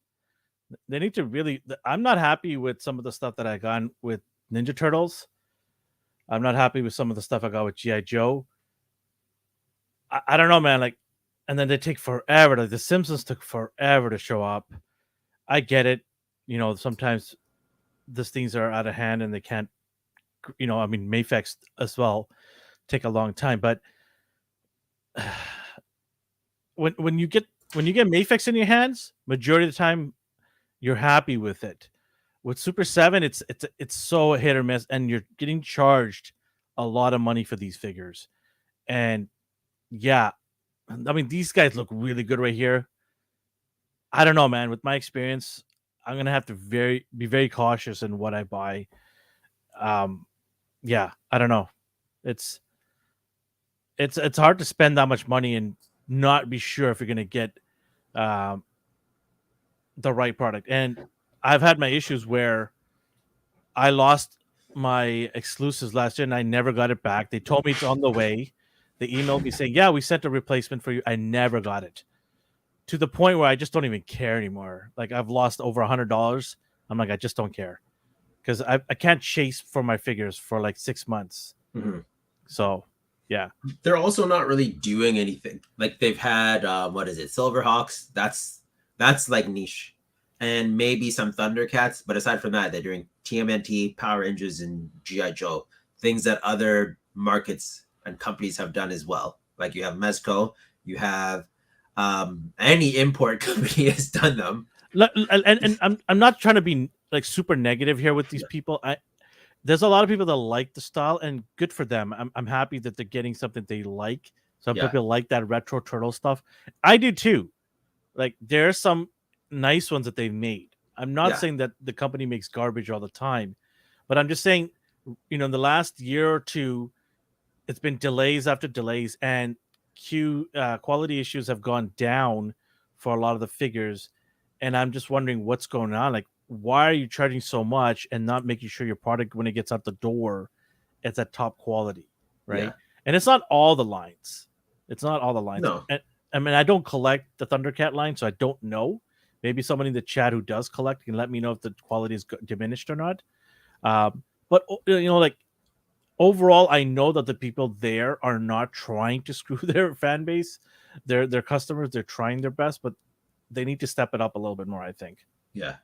They need to really... I'm not happy with some of the stuff that I got with Ninja Turtles. I'm not happy with some of the stuff I got with G.I. Joe. I don't know, man. Like, and then they take forever. Like, the Simpsons took forever to show up. I get it. You know, sometimes these things are out of hand and they can't I mean, Mayfex as well take a long time, but when you get Mayfex in your hands, majority of the time you're happy with it. With Super 7, it's so hit or miss, and you're getting charged a lot of money for these figures. And yeah, I mean, these guys look really good right here. I don't know, man. With my experience, I'm gonna have to be very cautious in what I buy. Yeah, I don't know. It's it's hard to spend that much money and not be sure if you're gonna get um, the right product. And I've had my issues where I lost my exclusives last year and I never got it back. They told me it's on the way. They emailed me saying, "Yeah, we sent a replacement for you." I never got it. To the point where I just don't even care anymore. Like I've lost over $100. I'm like, I just don't care because I can't chase for my figures for like 6 months. Mhm. So yeah, They're also not really doing anything. Like they've had what is it, Silverhawks? That's like niche, and maybe some Thundercats. But aside from that, they're doing TMNT, Power Rangers, and GI Joe, things that other markets and companies have done as well. Like you have Mezco, you have any import company has done them. and I'm not trying to be like super negative here with these people. There's a lot of people that like the style, and good for them. I'm happy that they're getting something they like. Some Yeah. people like that retro turtle stuff. I do too. Like there's some nice ones that they've made. I'm not Yeah. saying that the company makes garbage all the time, but I'm just saying, in the last year or two, it's been delays after delays, and quality issues have gone down for a lot of the figures. And I'm just wondering what's going on. Like, why are you charging so much and not making sure your product when it gets out the door, it's at top quality, right? Yeah. And it's not all the lines. It's not all the lines. No. And, I mean, I don't collect the Thundercat line, so I don't know. Maybe somebody in the chat who does collect can let me know if the quality is diminished or not. But like overall, I know that the people there are not trying to screw their fan base, their customers. They're trying their best, but they need to step it up a little bit more, I think. Yeah.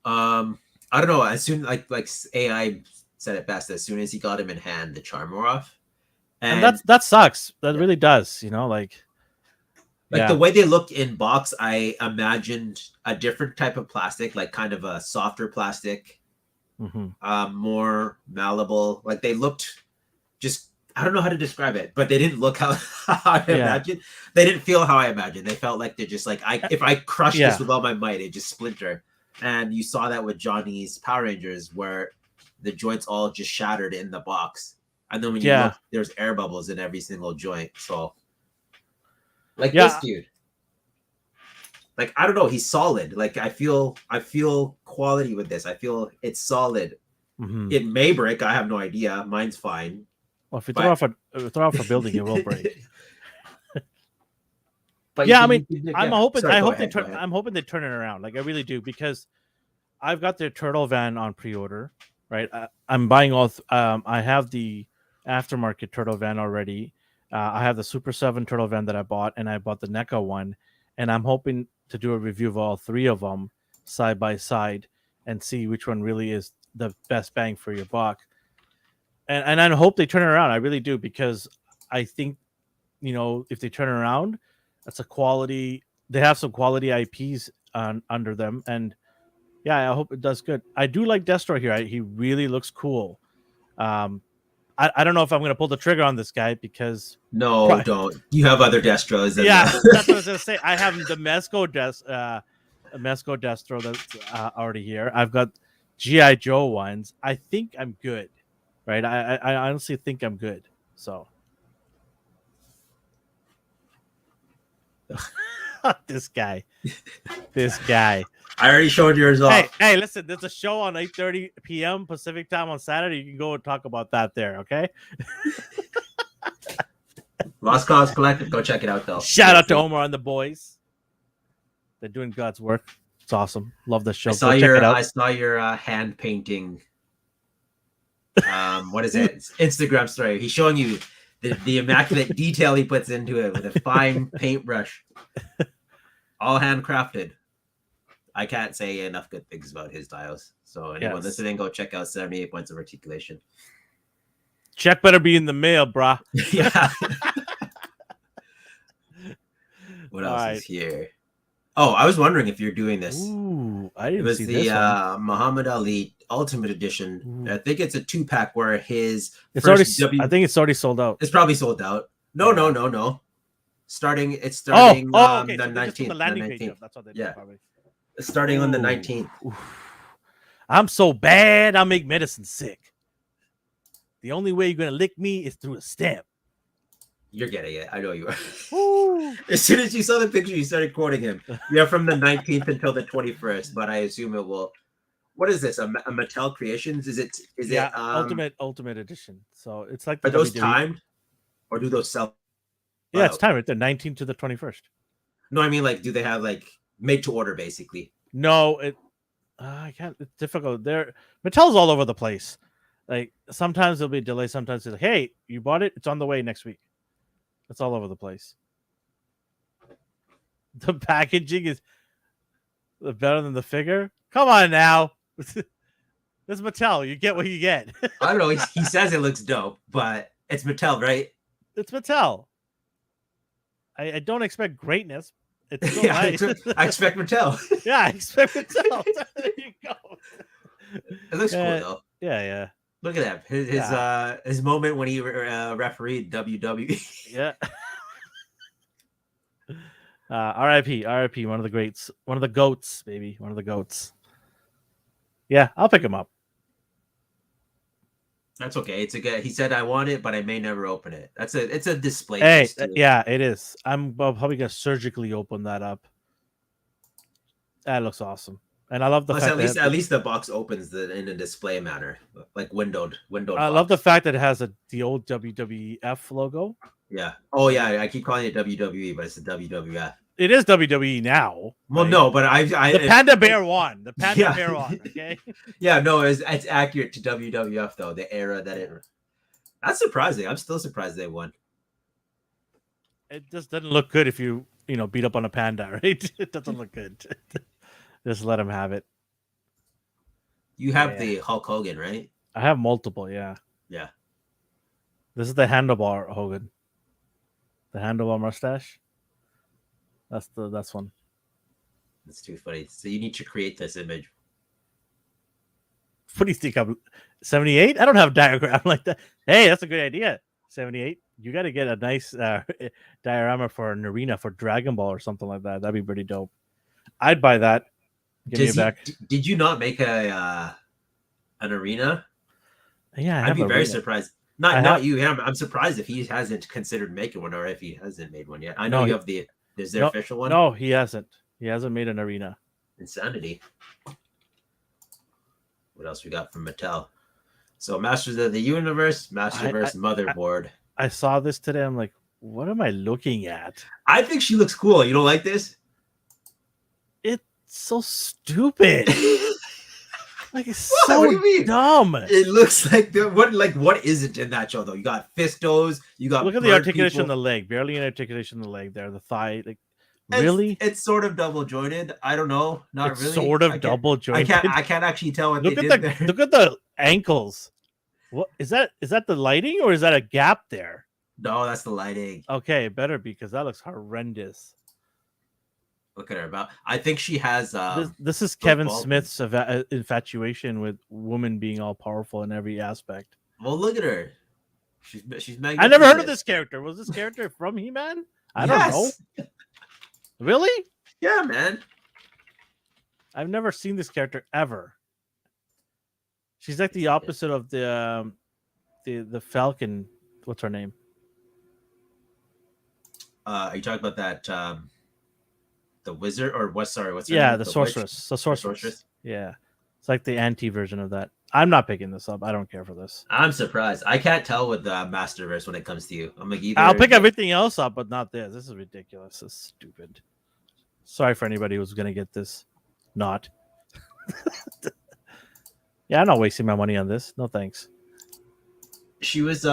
I don't know. As soon like AI said it best. As soon as he got him in hand, the charm wore off, And that sucks. That really does. Like the way they looked in box, I imagined a different type of plastic, like kind of a softer plastic, more malleable. Like they looked just, I don't know how to describe it, but they didn't look how I imagined. They didn't feel how I imagined. They felt like they're just like, if I crush this with all my might, it just splinter. And you saw that with Johnny's Power Rangers, where the joints all just shattered in the box. And then when you look, there's air bubbles in every single joint. So, like this dude, like I don't know, he's solid. Like I feel quality with this. I feel it's solid. It may break. I have no idea. Mine's fine. Well, if you throw off a building, it will break. But yeah, I mean, I'm hoping. Sorry, I'm hoping they turn it around. Like I really do, because I've got their turtle van on pre-order. Right, I'm buying all. I have the aftermarket turtle van already. I have the Super 7 turtle van that I bought, and I bought the NECA one, and I'm hoping to do a review of all three of them side by side and see which one really is the best bang for your buck. And I hope they turn it around. I really do, because I think, if they turn it around, that's a quality. They have some quality IPs under them, and yeah, I hope it does good. I do like Destro here. He really looks cool. I don't know if I'm going to pull the trigger on this guy, because don't. You have other Destros. That's what I was going to say. I have the Mezco Destro that's already here. I've got GI Joe ones. I think I'm good, right? I honestly think I'm good. So this guy. I already showed yours off. Hey, listen, there's a show on 8:30 p.m. Pacific time on Saturday. You can go and talk about that there, okay? Lost Cause Collective. Go check it out, though. Shout out to Omar and the boys. They're doing God's work. It's awesome. Love the show. I saw your hand painting. What is it? Instagram story. He's showing you the immaculate detail he puts into it with a fine paintbrush. All handcrafted. I can't say enough good things about his dials. So anyone listening, go check out 78 Points of Articulation. Check better be in the mail, brah. Yeah. What else is here? Oh, I was wondering if you're doing this. Ooh, I didn't see this. It was the Muhammad Ali Ultimate Edition. Ooh. I think it's a 2-pack where his I think it's already sold out. It's probably sold out. No. It's starting okay. the So 19th. The landing page up. That's what they do, probably. Starting on the 19th. I'm so bad, I'll make medicine sick. The only way you're gonna lick me is through a stamp. You're getting it. I know you are. As soon as you saw the picture, you started quoting him. Yeah, from the 19th until the 21st, but I assume it will. What is this? A Mattel Creations? Is it Ultimate Edition. So it's like are those timed, or do those sell? Yeah, it's timed. They're 19th to the 21st. No, I mean, like, do they have like made to order basically? No, I can't. It's difficult. Mattel's all over the place. Like sometimes there'll be a delay. Sometimes it's like, hey, you bought it. It's on the way next week. It's all over the place. The packaging is better than the figure. Come on now. This is Mattel. You get what you get. I don't know. He says it looks dope, but it's Mattel, right? It's Mattel. I don't expect greatness. It's so nice. I expect Mattel. Yeah, I expect Mattel. There you go. It looks cool though. Yeah. Look at that. His moment when he refereed WWE. Yeah. RIP. One of the greats. One of the goats, baby. One of the goats. Yeah, I'll pick him up. That's okay. It's a good. He said I want it, but I may never open it. It's a display. Hey, yeah, it is. I'm probably gonna surgically open that up. That looks awesome. And I love the fact at least the box opens in a display manner, like windowed. I love the fact that it has the old WWF logo. Yeah. Oh yeah, I keep calling it WWE, but it's the WWF. It is WWE now. Well, right? No, but the Panda Bear won. The Panda Bear won. Okay. Yeah, no, it's accurate to WWF though. The era that it. That's surprising. I'm still surprised they won. It just doesn't look good if you beat up on a panda, right? It doesn't look good. Just let him have it. You have the Hulk Hogan, right? I have multiple, yeah. Yeah. This is the handlebar Hogan. The handlebar mustache. That's one. That's too funny. So you need to create this image. What do you think? I'm 78? I don't have a diagram like that. Hey, that's a good idea. 78. You got to get a nice diorama for an arena for Dragon Ball or something like that. That'd be pretty dope. I'd buy that. Give me it back. Did you not make an arena? Yeah, I'd be very surprised. Not you. I'm surprised if he hasn't considered making one, or if he hasn't made one yet. I know you have the. Is there official one? No, he hasn't. He hasn't made an arena. Insanity. What else we got from Mattel? So Masters of the Universe, Masterverse Motherboard. I saw this today. I'm like, what am I looking at? I think she looks cool. You don't like this? It's so stupid. Like it's so dumb. It looks like what is it in that show though? You got fistos. You got look at the articulation of the leg. Barely an articulation of the leg there. The thigh. Like really? It's sort of double jointed. I don't know. Not really. Sort of double jointed. I can't actually tell what look they at did there. Look at the ankles. What is that? Is that the lighting or is that a gap there? No, that's the lighting. Okay, it better be because that looks horrendous. Look at her. I think she has. This is Kevin Smith's infatuation with women being all powerful in every aspect. Well, look at her. She's magnificent. I never heard of this character. Was this character from He-Man? I don't know. Really? Yeah, man. I've never seen this character ever. She's like the opposite of the Falcon. What's her name? Are you talking about that? The wizard or what? Sorry, what's her yeah, name? The sorceress. The sorceress. Yeah, it's like the anti version of that. I'm not picking this up. I don't care for this. I'm surprised. I can't tell with the Masterverse when it comes to you. I'm like, I'll pick everything else up, but not this. This is ridiculous. This is stupid. Sorry for anybody who's gonna get this. Not. Yeah, I'm not wasting my money on this. No thanks. She was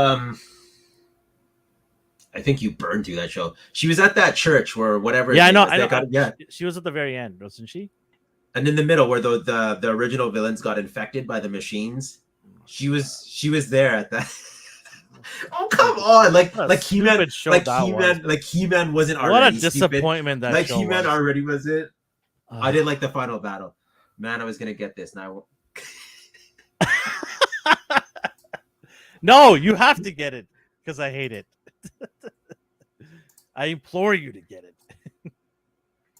I think you burned through that show. She was at that church where whatever. Yeah, I know. Yeah, she was at the very end, wasn't she? And in the middle, where the original villains got infected by the machines, she was there at that. Oh come on! Like He-Man, He-Man wasn't What a already stupid. disappointment that Like show He-Man was. already was it. I didn't like the final battle. Man, I was gonna get this now. No, you have to get it because I hate it. I implore you to get it.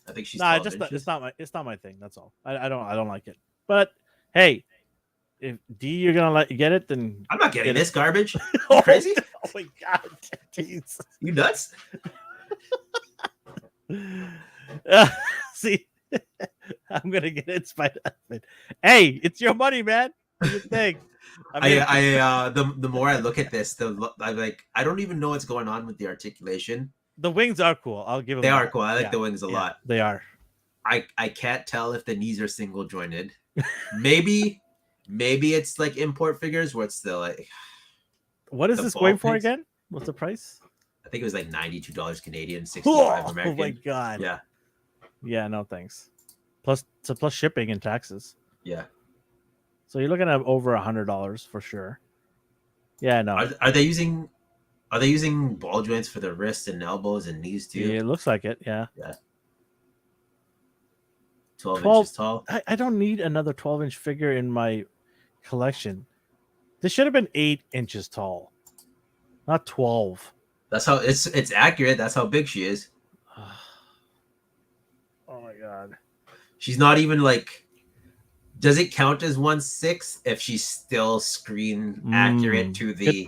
I think she's Nah, 12 inches. it's not my thing. That's all. I don't like it. But hey, if you're gonna let you get it, then I'm not getting this garbage. Oh, You crazy? Oh my god, jeez. You nuts? See, I'm gonna get it in spite of it. Hey, it's your money, man. Do your thing. The more I look at this, I don't even know what's going on with the articulation. The wings are cool. I'll give them. They are cool. I like the wings a lot. They are. I can't tell if the knees are single jointed. Maybe it's like import figures where it's still like. What is this going for again? What's the price? I think it was like $92 Canadian, 65 American. Oh my god. Yeah. Yeah, no thanks. Plus shipping and taxes. Yeah. So you're looking at over $100 for sure. Yeah, no. Are they using ball joints for the wrists and elbows and knees too? Yeah, it looks like it. Yeah. Yeah. 12 inches tall. I don't need another 12-inch figure in my collection. This should have been 8 inches tall, not 12. That's how it's accurate. That's how big she is. Oh my god. She's not even like. Does it count as 1/6 if she's still screen accurate to the,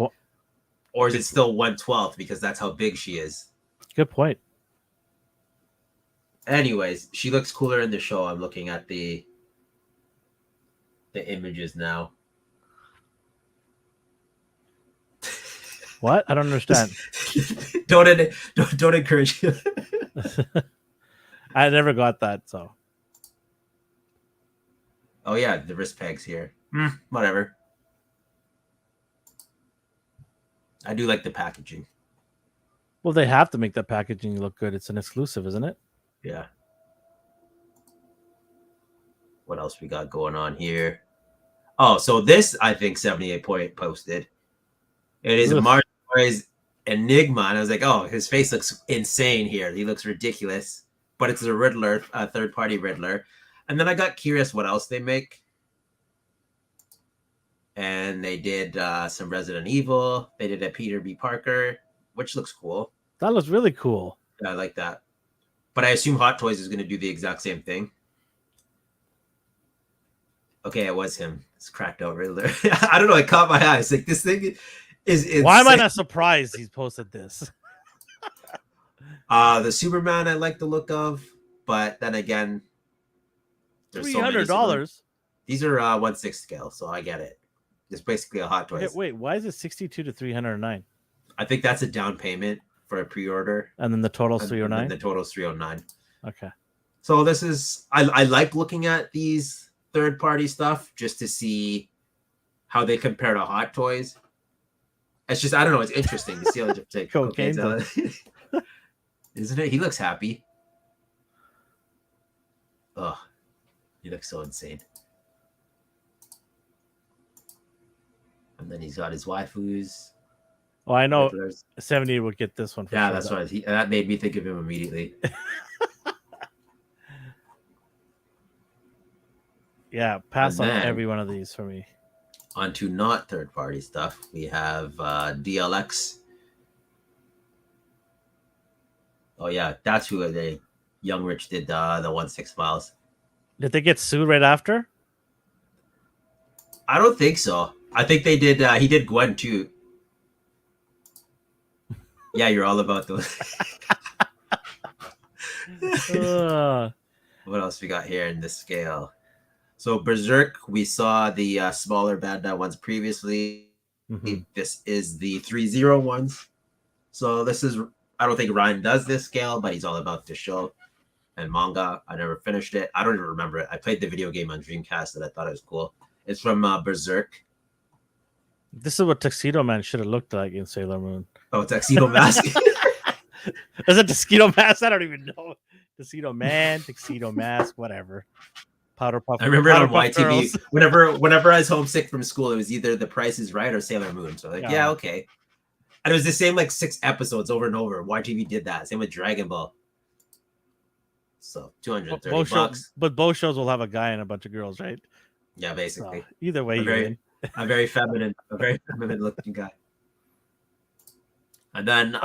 or is it still 1/12 because that's how big she is? Good point. Anyways, she looks cooler in the show. I'm looking at the images now. What? I don't understand. don't encourage you. I never got that, so. Oh yeah, the wrist pegs here. Whatever. I do like the packaging. Well, they have to make that packaging look good. It's an exclusive, isn't it? Yeah. What else we got going on here? Oh, so this I think 78 Point posted. It is a March Enigma, and I was like, oh, his face looks insane here. He looks ridiculous, but it's a Riddler, a third-party Riddler. And then I got curious what else they make. And they did some Resident Evil. They did a Peter B. Parker, which looks cool. That looks really cool. Yeah, I like that. But I assume Hot Toys is going to do the exact same thing. Okay, it was him. It's cracked out Riddler. I don't know. It caught my eye. It's like, this thing is insane. Why am I not surprised he's posted this? The Superman I like the look of, but then again, $300. These are 1/6 scale, so I get it. It's basically a Hot Toys. Wait, why is it 62 to 309? I think that's a down payment for a pre-order, and then the total's 309. The total's 309. Okay. So this is I like looking at these third-party stuff just to see how they compare to Hot Toys. It's just I don't know. It's interesting to see how they take cocaine. Isn't it? He looks happy. Oh, he looks so insane. And then he's got his waifus. Oh, I know. 70 would get this one. Yeah, sure, that's right. That made me think of him immediately. Yeah, pass on every one of these for me. On to not third-party stuff. We have DLX. Oh yeah, that's who they Young Rich did the 1/6 miles. Did they get sued right after? I don't think so. I think they did. He did Gwen too. Yeah, you're all about those. What else we got here in this scale? So Berserk, we saw the smaller Bandai ones previously. Mm-hmm. This is the 3-0 ones. So this is, I don't think Ryan does this scale, but he's all about the show and manga. I never finished it. I don't even remember it. I played the video game on Dreamcast and I thought it was cool. It's from Berserk. This is what Tuxedo Man should have looked like in Sailor Moon. Oh, Tuxedo Mask. Is it Tuxedo Mask? I don't even know. Tuxedo Man, Tuxedo Mask, whatever. Powder Puff. I remember it on Powder Puff YTV. Girls. Whenever I was homesick from school, it was either The Price is Right or Sailor Moon. So like, yeah, okay. And it was the same like 6 episodes over and over. YTV did that. Same with Dragon Ball. So $230. But both shows will have a guy and a bunch of girls, right? Yeah, basically. So, either way, you win. A very feminine looking guy. And then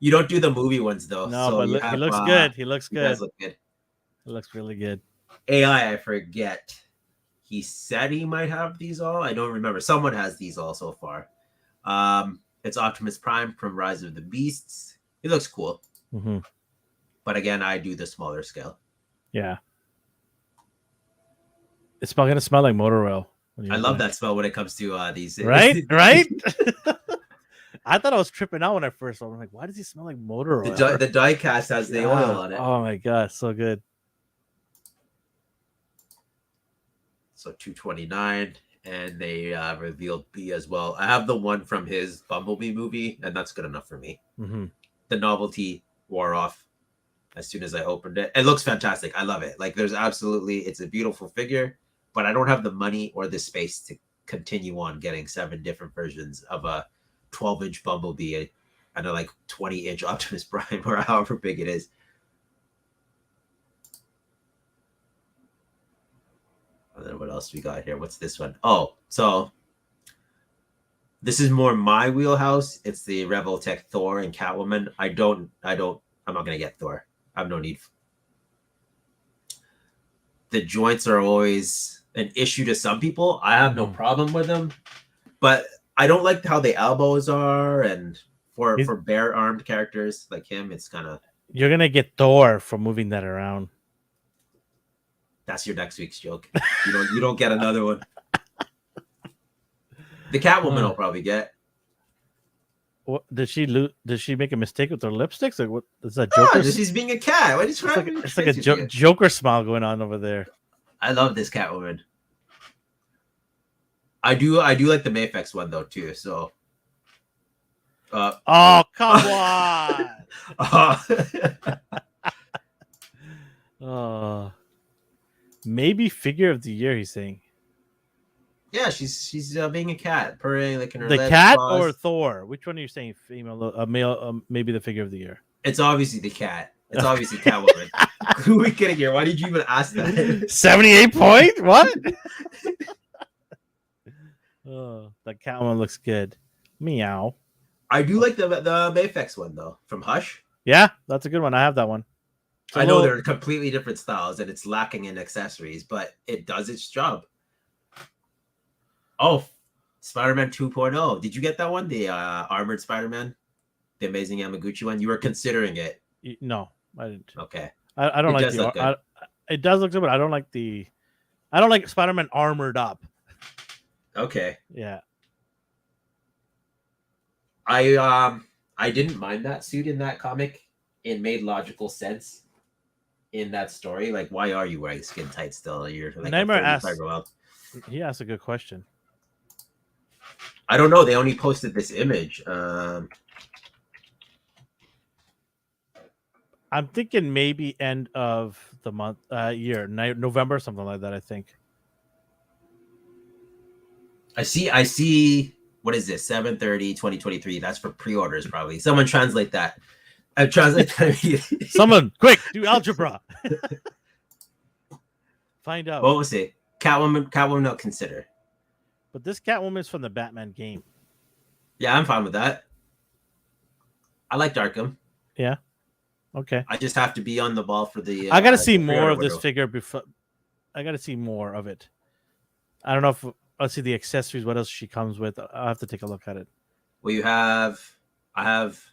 you don't do the movie ones though. No, so but he looks good. He looks good. Does look good. It looks really good. AI, I forget. He said he might have these all. I don't remember. Someone has these all so far. It's Optimus Prime from Rise of the Beasts. He looks cool. Mm-hmm. But again, I do the smaller scale. Yeah. It's going to smell like motor oil. I love that smell when it comes to these. Right? Right? I thought I was tripping out when I first saw it. I'm like, why does he smell like motor oil? The die cast has the oil on it. Oh my god, so good. So $229, and they revealed B as well. I have the one from his Bumblebee movie, and that's good enough for me. Mm-hmm. The novelty wore off as soon as I opened it. It looks fantastic. I love it. Like, it's a beautiful figure, but I don't have the money or the space to continue on getting 7 different versions of a 12-inch Bumblebee and a like 20-inch Optimus Prime or however big it is. And then what else we got here? What's this one? Oh, so this is more my wheelhouse. It's the Revoltech Thor and Catwoman. I'm not gonna get Thor. I have no need. The joints are always an issue to some people. I have no problem with them, but I don't like how the elbows are, and for bare armed characters like him, it's kind of. You're gonna get Thor for moving that around. That's your next week's joke. You don't get another one. The Catwoman will probably get. What did she Did she make a mistake with her lipsticks? Like, what is that? Joker? She's being a cat. What is it's like a Joker smile going on over there. I love this Catwoman. I do like the Mafex one though too. So. Oh come on! Maybe figure of the year. He's saying. Yeah, she's being a cat, purring, licking her the lips, cat paws. or Thor? Which one are you saying? Female, male? Maybe the figure of the year. It's obviously the cat. It's obviously Catwoman. Who are we kidding here? Why did you even ask that? 78 point? What? Oh, that Catwoman looks good. Meow. I do like the Mafex one though, from Hush. Yeah, that's a good one. I have that one. I know they're completely different styles and it's lacking in accessories, but it does its job. Oh, Spider-Man 2.0. Did you get that one? The armored Spider-Man? The Amazing Yamaguchi one? You were considering it. No, I didn't. Okay. I don't like the... it does look good, but I don't like Spider-Man armored up. Okay. Yeah. I didn't mind that suit in that comic. It made logical sense in that story. Like, why are you wearing skin tight still? You're like Nightmare asked. He asked a good question. I don't know. They only posted this image. I'm thinking maybe end of the month, year, November, something like that. I think. I see. What is this? 7/30/2023. That's for pre-orders, probably. Someone translate that. Translate that. Someone quick do algebra. Find out. What was it? Catwoman. I'll consider. But this Catwoman is from the Batman game. Yeah, I'm fine with that. I like Arkham. Yeah. Okay. I just have to be on the ball for the. I got to see more of this figure before. I got to see more of it. I don't know if I'll see the accessories. What else she comes with? I'll have to take a look at it. Well, I have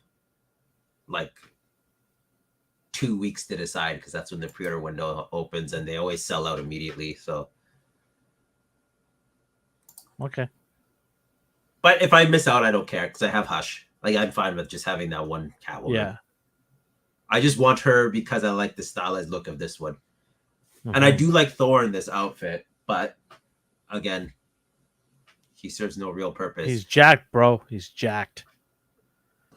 like 2 weeks to decide because that's when the pre-order window opens and they always sell out immediately. So. Okay. But if I miss out, I don't care because I have Hush. Like, I'm fine with just having that one Catwoman. Yeah. I just want her because I like the stylized look of this one. Mm-hmm. And I do like Thor in this outfit, but again, he serves no real purpose. He's jacked, bro. He's jacked.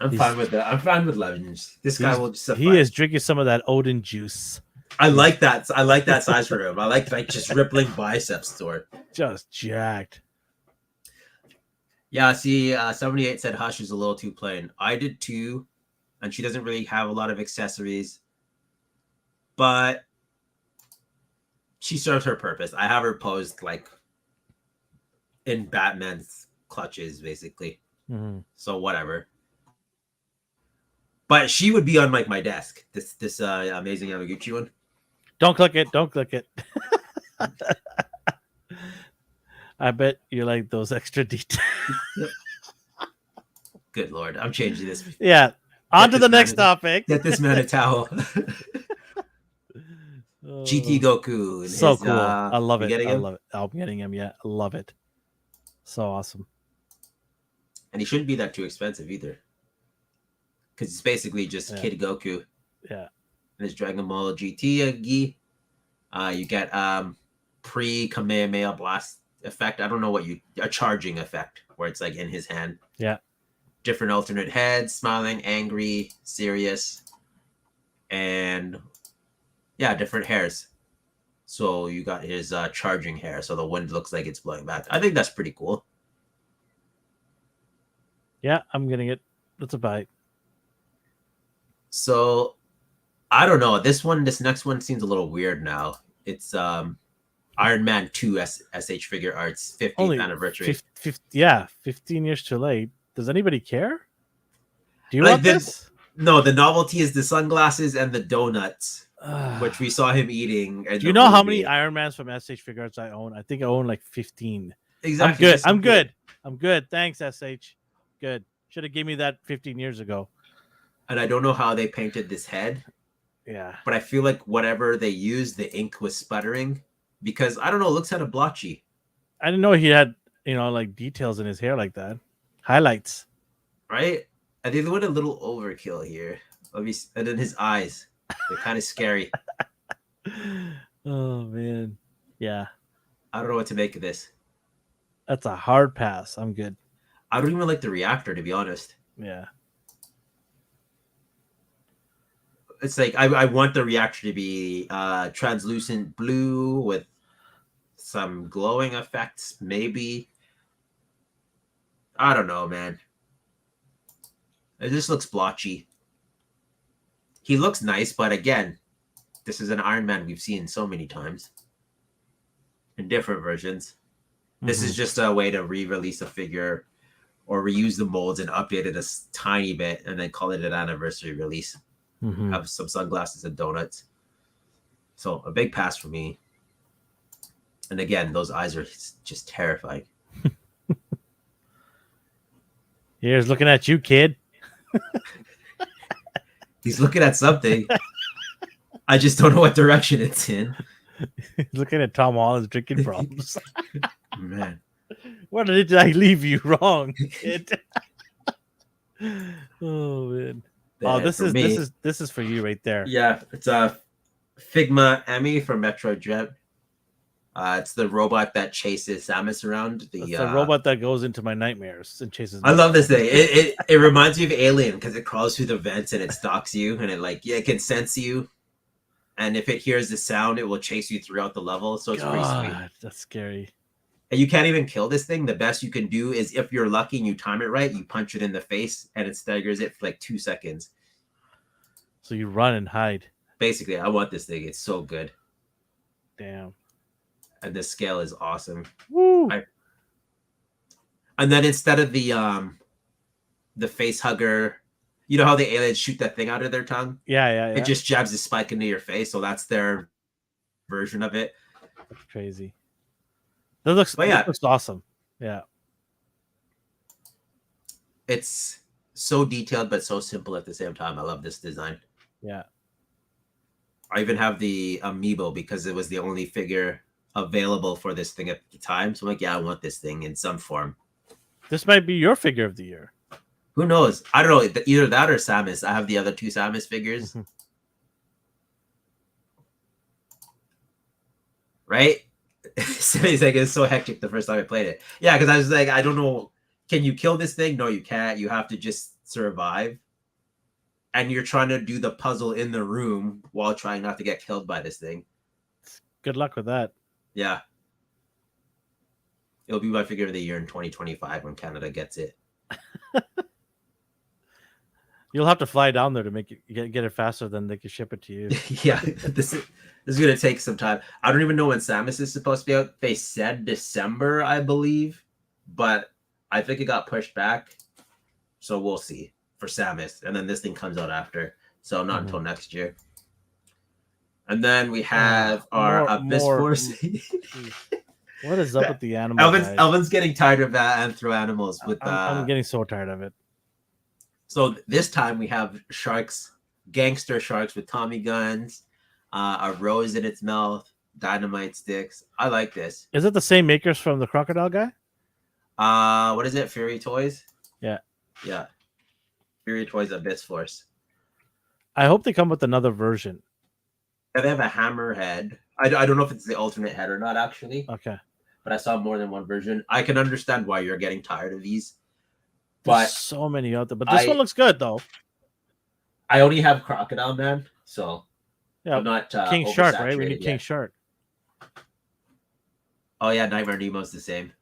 I'm fine with that. I'm fine with Legends. This guy will just suffice. He is drinking some of that Odin juice. I like that. I like that size for him. I like just rippling biceps to her. Just jacked. Yeah, see, 78 said Hush is a little too plain. I did too, and she doesn't really have a lot of accessories, but she serves her purpose. I have her posed like in Batman's clutches, basically. Mm-hmm. So whatever. But she would be on like my desk. This amazing Yamaguchi one. Don't click it. Don't click it. I bet you like those extra details. Good Lord, I'm changing this. Yeah. On to the next topic. Get this man a towel. GT Goku. So his, cool. I love it. Getting I him? love it. I'm getting him. Yeah. I love it. So awesome. And he shouldn't be that too expensive either. Because it's basically just Kid Goku. Yeah. And his Dragon Ball GT gi. You get pre-Kamehameha blast effect. I don't know what a charging effect where it's like in his hand. Yeah. Different alternate heads, smiling, angry, serious, and yeah, different hairs. So you got his charging hair, so the wind looks like it's blowing back. I think that's pretty cool. Yeah, I'm getting it. That's a bite. So I don't know. This next one seems a little weird now. It's Iron Man 2 SH Figure Arts 15th anniversary. 15 years too late. Does anybody care? Do you Like want this? No, the novelty is the sunglasses and the donuts, which we saw him eating. Do you know how many Iron Mans from SH Figure Arts I own? I think I own like 15. Exactly. I'm good. Thanks, SH. Good. Should have gave me that 15 years ago. And I don't know how they painted this head. Yeah. But I feel like whatever they used, the ink was sputtering because I don't know, it looks kind of blotchy. I didn't know he had, like details in his hair like that. Highlights. Right? I think they went a little overkill here. And then his eyes. They're kind of scary. Oh man. Yeah. I don't know what to make of this. That's a hard pass. I'm good. I don't even like the reactor, to be honest. Yeah. It's like I want the reactor to be translucent blue with some glowing effects, maybe. I don't know, man. It just looks blotchy. He looks nice, but again, this is an Iron Man we've seen so many times in different versions. This is just a way to re-release a figure or reuse the molds and update it a tiny bit and then call it an anniversary release. Have some sunglasses and donuts. So a big pass for me. And again, those eyes are just terrifying. Here's looking at you, kid. He's looking at something. I just don't know what direction it's in. He's looking at Tom Holland's drinking problems. Man. Where did I leave you wrong, kid? Oh man. Oh, this is for you right there. Yeah, it's a Figma Emmy from Metro Dread. It's the robot that chases Samus around. The robot that goes into my nightmares and chases me. I love this thing. It reminds me of Alien because it crawls through the vents and it stalks you and it can sense you. And if it hears the sound, it will chase you throughout the level. So it's pretty sweet. That's scary. And you can't even kill this thing. The best you can do is if you're lucky and you time it right, you punch it in the face and it staggers it for like 2 seconds. So you run and hide. Basically, I want this thing. It's so good. Damn. And the scale is awesome. Woo. And then instead of the face hugger, you know how the aliens shoot that thing out of their tongue? Yeah. It just jabs a spike into your face. So that's their version of it. That's crazy. That looks awesome. Yeah. It's so detailed, but so simple at the same time. I love this design. Yeah. I even have the amiibo because it was the only figure available for this thing at the time. So I'm like, yeah, I want this thing in some form. This might be your figure of the year. Who knows? I don't know. Either that or Samus. I have the other 2 Samus figures. Right? He's like, it's so hectic the first time I played it. Yeah, because I was like, I don't know. Can you kill this thing? No, you can't. You have to just survive. and you're trying to do the puzzle in the room while trying not to get killed by this thing. Good luck with that. Yeah. It'll be my figure of the year in 2025 when Canada gets it. You'll have to fly down there to make it get it faster than they can ship it to you. Yeah, this is going to take some time. I don't even know when Samus is supposed to be out. They said December, I believe, but I think it got pushed back. So we'll see for Samus. And then this thing comes out after. So not until next year. And then we have our Abyss Force. What is up with the animals? Elvin's getting tired of Anthro animals. I'm getting so tired of it. So this time we have sharks, gangster sharks with Tommy guns, a rose in its mouth, dynamite sticks. I like this. Is it the same makers from the crocodile guy? What is it? Fury Toys? Yeah. Yeah. Fury Toys Abyss Force. I hope they come with another version. Yeah, they have a hammer head. I don't know if it's the alternate head or not, actually. Okay. But I saw more than one version. I can understand why you're getting tired of these. There's so many out there. But this one looks good, though. I only have Crocodile Man, so yeah, I'm not King Shark, right? We need King Shark. Oh, yeah, Nightmare Nemo's the same.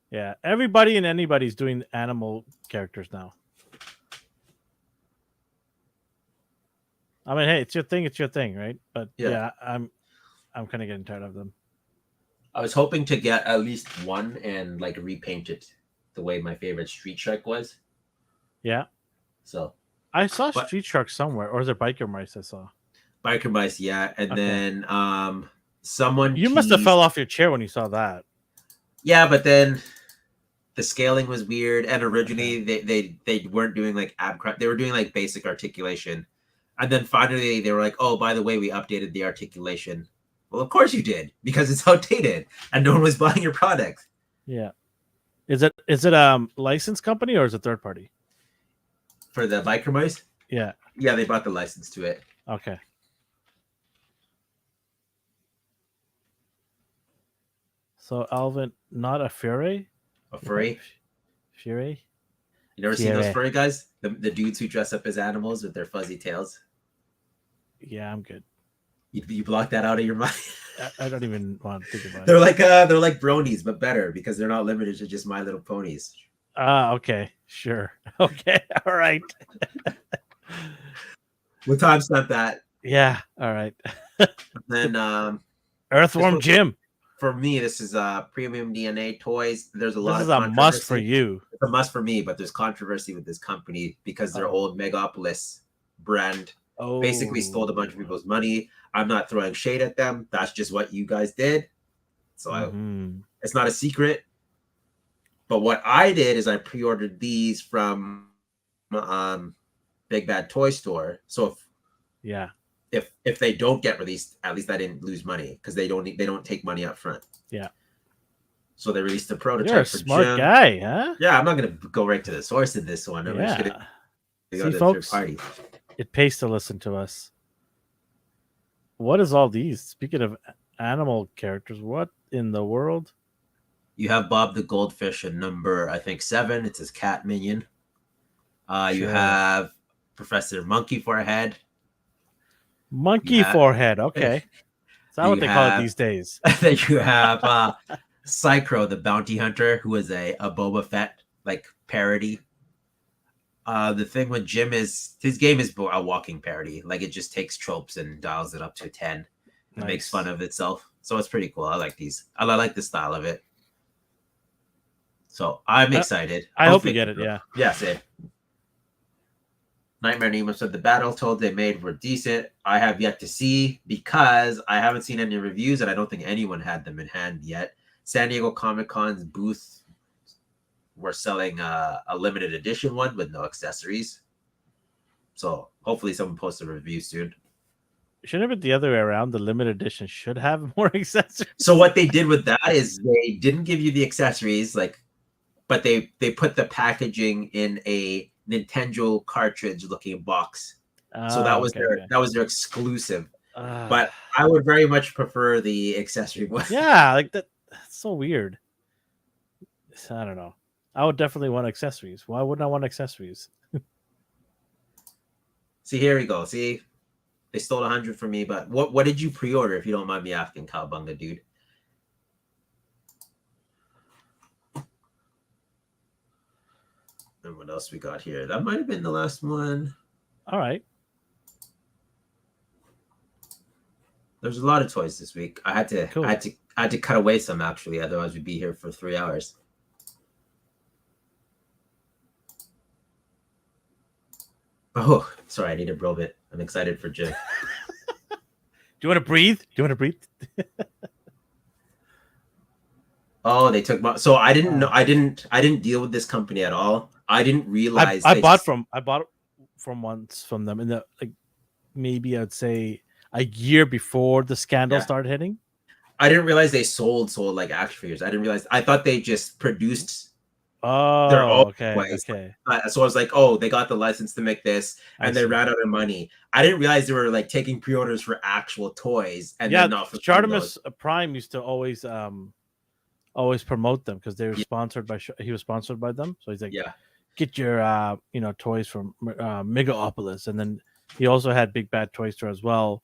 Yeah, everybody and anybody's doing animal characters now. I mean, hey, it's your thing, right? But yeah I'm kind of getting tired of them. I was hoping to get at least one and like repaint it the way my favorite Street Shark was. Yeah. So I saw Street Shark somewhere, or is it Biker Mice I saw? Biker Mice, yeah. And then someone You must have fell off your chair when you saw that. Yeah, but then the scaling was weird, and originally they weren't doing like they were doing like basic articulation. And then finally they were like, oh, by the way, we updated the articulation. Well, of course you did, because it's outdated and no one was buying your product. Yeah. Is it a licensed company or is it third party? For the Biker Mice? Yeah. Yeah, they bought the license to it. Okay. So Elvin, not a Fury? A furry? Fury? You never seen those furry guys? The dudes who dress up as animals with their fuzzy tails? Yeah, I'm good. You block that out of your mind. I don't even want to think about they're it. They're like bronies, but better because they're not limited to just My Little Ponies. Okay, sure. Okay, all right. We'll timestamp that. Yeah, all right. Then Earthworm Jim. For me, this is Premium DNA Toys. There's a lot of This is a must for you. It's a must for me, but there's controversy with this company because their old Megapolis brand basically stole a bunch of people's money. I'm not throwing shade at them. That's just what you guys did. So it's not a secret. But what I did is I pre-ordered these from Big Bad Toy Store. So if they don't get released, at least I didn't lose money because they don't take money up front. Yeah. So they released the prototype. You're a smart guy, huh? Yeah, I'm not gonna go right to the source of this one. I'm just gonna go to folks, third party. It pays to listen to us. What is all these? Speaking of animal characters, what in the world? You have Bob the Goldfish in number, I think, 7. It's his cat minion. You have Professor Monkey Forehead. Monkey Forehead, okay. Is that what they call it these days? Then you have Psychro, the bounty hunter, who is a Boba Fett like parody. The thing with Jim is his game is a walking parody. Like it just takes tropes and dials it up to 10. It makes fun of itself. So it's pretty cool. I like these. I like the style of it. So I'm excited. I hope you get it. Yeah. Yeah, same. Nightmare Nemo said the Battletoads they made were decent. I have yet to see because I haven't seen any reviews and I don't think anyone had them in hand yet. San Diego Comic-Con's booth were selling a limited edition one with no accessories. So hopefully someone posts a review soon. Shouldn't it be the other way around? The limited edition should have more accessories. So what they did with that is they didn't give you the accessories, but they put the packaging in a Nintendo cartridge looking box. So that was their exclusive. But I would very much prefer the accessory one. Yeah, like that's so weird. I don't know. I would definitely want accessories. Why wouldn't I want accessories? See, here we go. See, they stole 100 from me. But what did you pre-order, if you don't mind me asking, Cowbunga dude? And what else we got here? That might have been the last one. All right. There's a lot of toys this week. I had to cut away some, actually, otherwise we'd be here for 3 hours. Oh, sorry, I need a bro bit. I'm excited for Jim. Do you want to breathe? Oh, they took my. So I didn't know. I didn't deal with this company at all. I didn't realize. I bought from once from them in the maybe I'd say a year before the scandal started hitting. I didn't realize they sold like action figures. I didn't realize. I thought they just produced. Their own toys. Okay. So I was like, oh, they got the license to make this, and they ran out of money. I didn't realize they were like taking pre-orders for actual toys, and then not for Chartimus Prime used to always promote them because they were sponsored by. He was sponsored by them, so he's like, get your toys from Megaopolis, and then he also had Big Bad Toy Store as well.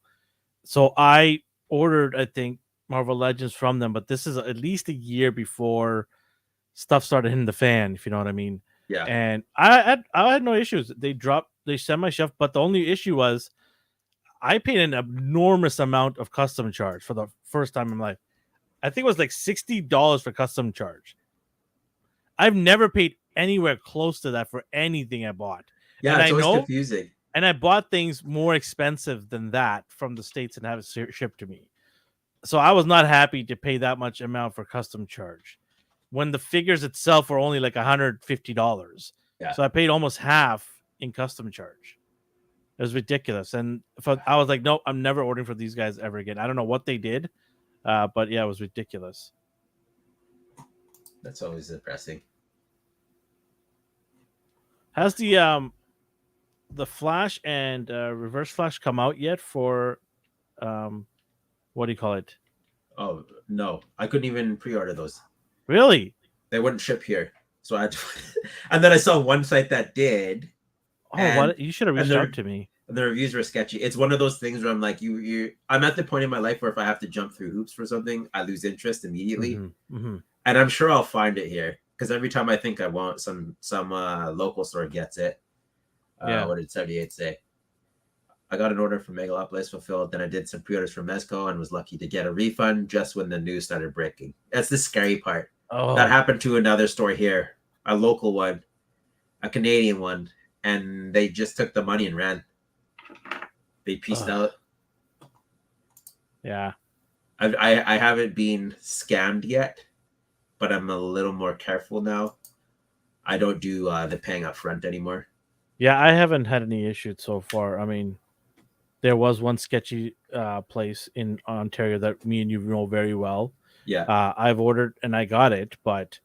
So I ordered, I think, Marvel Legends from them, but this is at least a year before stuff started hitting the fan, if you know what I mean. Yeah. And I had no issues. They sent my shelf, but the only issue was I paid an enormous amount of custom charge for the first time in my life. I think it was like $60 for custom charge. I've never paid anywhere close to that for anything I bought. Yeah, and it's always confusing. And I bought things more expensive than that from the States and have it shipped to me. So I was not happy to pay that much amount for custom charge when the figures itself were only like $150. Yeah. So I paid almost half in custom charge. It was ridiculous. And I was like, no, I'm never ordering for these guys ever again. I don't know what they did, but yeah, it was ridiculous. That's always depressing. Has the Flash and Reverse Flash come out yet for what do you call it? Oh no, I couldn't even pre-order those. Really? They wouldn't ship here, so I had to. And then I saw one site that did. Oh, what? You should have reached out to me. And the reviews were sketchy. It's one of those things where I'm like, I'm at the point in my life where if I have to jump through hoops for something, I lose interest immediately. Mm-hmm. Mm-hmm. And I'm sure I'll find it here because every time I think I want some local store gets it. What did 78 say? I got an order from Megalopolis fulfilled. Then I did some pre-orders from Mezco and was lucky to get a refund just when the news started breaking. That's the scary part. Oh. That happened to another store here, a local one, a Canadian one, and they just took the money and ran. They pieced out. Yeah. I haven't been scammed yet, but I'm a little more careful now. I don't do the paying up front anymore. Yeah, I haven't had any issues so far. I mean, there was one sketchy place in Ontario that me and you know very well. Yeah. I've ordered and I got it, but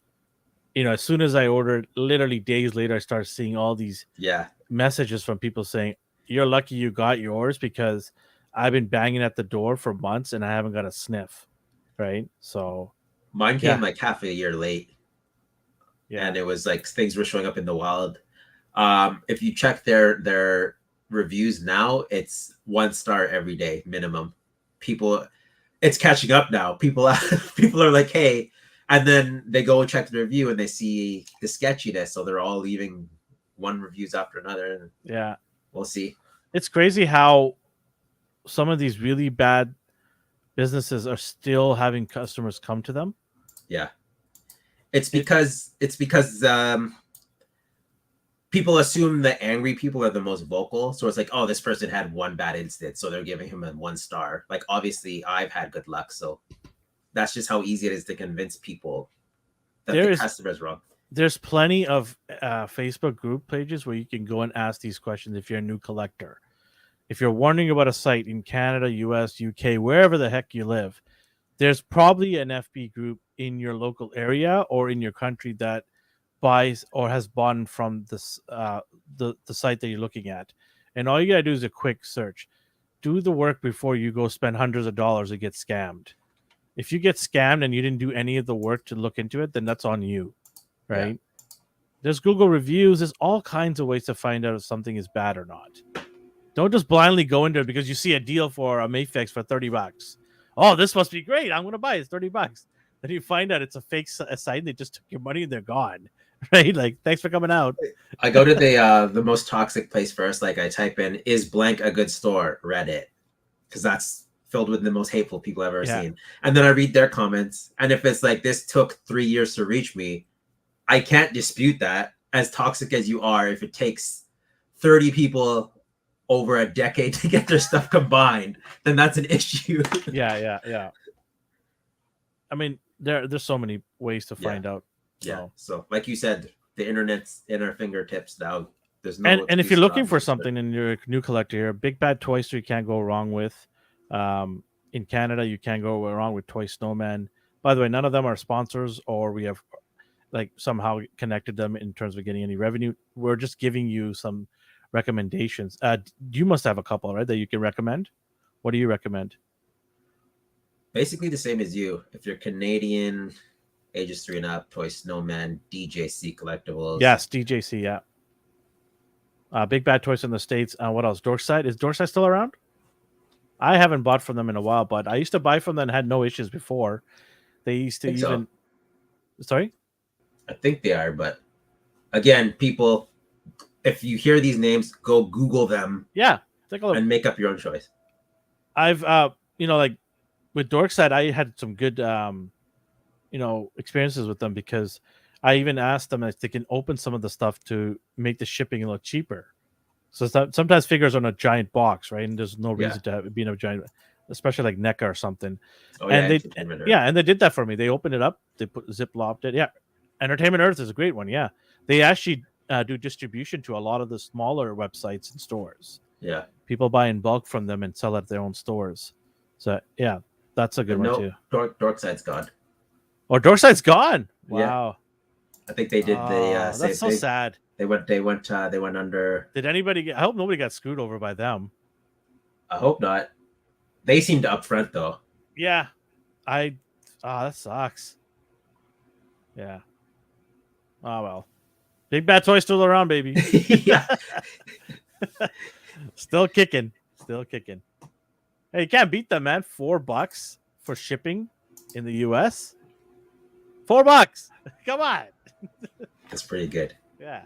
as soon as I ordered, literally days later, I started seeing all these messages from people saying, "You're lucky you got yours because I've been banging at the door for months and I haven't got a sniff." Right? So mine came like half a year late. Yeah. And it was like things were showing up in the wild. If you check their reviews now, it's 1 star every day minimum. It's catching up now. People are like, hey, and then they go and check the review and they see the sketchiness, so they're all leaving 1 reviews after another. Yeah, we'll see. It's crazy how some of these really bad businesses are still having customers come to them. Yeah, it's because people assume the angry people are the most vocal. So it's like, oh, this person had 1 bad instance, so they're giving him a 1 star. Like, obviously, I've had good luck. So that's just how easy it is to convince people that the customer's wrong. There's plenty of Facebook group pages where you can go and ask these questions if you're a new collector. If you're wondering about a site in Canada, US, UK, wherever the heck you live, there's probably an FB group in your local area or in your country that buys or has bought from this the site that you're looking at, and all you gotta do is a quick search. Do the work before you go spend hundreds of dollars and get scammed. If you get scammed and you didn't do any of the work to look into it, then that's on you, right? Yeah. There's Google reviews. There's all kinds of ways to find out if something is bad or not. Don't just blindly go into it because you see a deal for a Mayfix for $30. Oh, this must be great. I'm going to buy it. It's $30. Then you find out it's a fake site. And they just took your money and they're gone. Right? Like, thanks for coming out. I go to the most toxic place first. Like I type in, is blank a good store? Reddit. Because that's filled with the most hateful people I've ever seen. And then I read their comments. And if it's like, this took 3 years to reach me, I can't dispute that. As toxic as you are, if it takes 30 people over a decade to get their stuff combined, then that's an issue. Yeah. I mean, there's so many ways to find out. Yeah. So like you said, the internet's in our fingertips now. There's no and if you're looking for something and you're a new collector here, Big Bad Toy Store you can't go wrong with. In Canada, you can't go wrong with Toy Snowman. By the way, none of them are sponsors or we have like somehow connected them in terms of getting any revenue. We're just giving you some recommendations. You must have a couple, right, that you can recommend. What do you recommend? Basically the same as you. If you're Canadian, ages 3 and up, Toy Snowman, DJC Collectibles. Yes, DJC, yeah. Big Bad Toys in the States. What else? Dorkside. Is Dorkside still around? I haven't bought from them in a while, but I used to buy from them and had no issues before. They used to even... So. Sorry? I think they are, but again, people, if you hear these names, go Google them. Yeah. Take a look. And make up your own choice. I've, like with Dorkside, I had some good, experiences with them because I even asked them if they can open some of the stuff to make the shipping look cheaper. So sometimes figures are in a giant box, right? And there's no reason to have it be in a giant, especially like NECA or something. Oh, and and they did that for me. They opened it up. They put zip-locked it. Yeah. Entertainment Earth is a great one. Yeah. They actually do distribution to a lot of the smaller websites and stores. Yeah. People buy in bulk from them and sell at their own stores. So, yeah, that's a good one too. Dorkside's gone. Oh, Dorkside's gone. Wow. Yeah. I think they did the that's so sad. They went under. Did anybody I hope nobody got screwed over by them. I hope not. They seemed upfront though. Yeah. That sucks. Yeah. Oh well. Big Bad Toy still around, baby. Yeah. Still kicking. Hey, you can't beat them, man. $4 for shipping in the US. $4. Come on. That's pretty good. Yeah.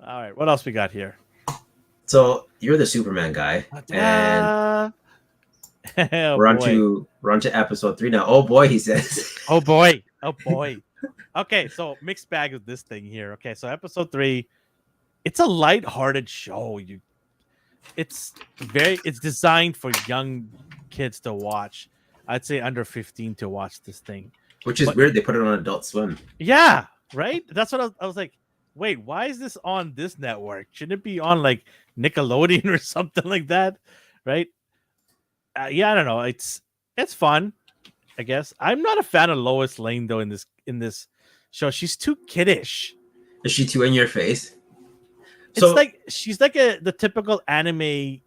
All right. What else we got here? So you're the Superman guy, and we're on to episode 3 now. Oh boy, he says. Oh boy. Okay, so mixed bag of this thing here. Okay, so episode 3, it's a lighthearted show. It's designed for young kids to watch. I'd say under 15 to watch this thing. Which is weird. They put it on Adult Swim. Yeah, right? That's what I was like, wait, why is this on this network? Shouldn't it be on like Nickelodeon or something like that? Right? Yeah, I don't know. It's fun, I guess. I'm not a fan of Lois Lane though in this show. She's too kiddish. Is she too in your face? It's like she's like the typical anime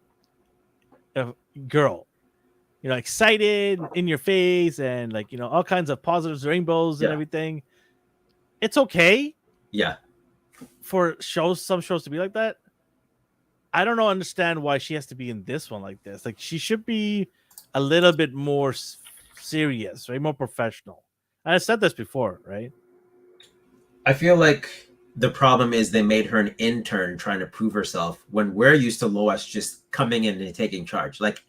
girl. Excited, in your face, and like, all kinds of positives, rainbows, and everything. It's okay. Yeah. For some shows to be like that. I don't understand why she has to be in this one like this. Like, she should be a little bit more serious, right? More professional. And I said this before, right? I feel like the problem is they made her an intern trying to prove herself when we're used to Lois just coming in and taking charge. Like,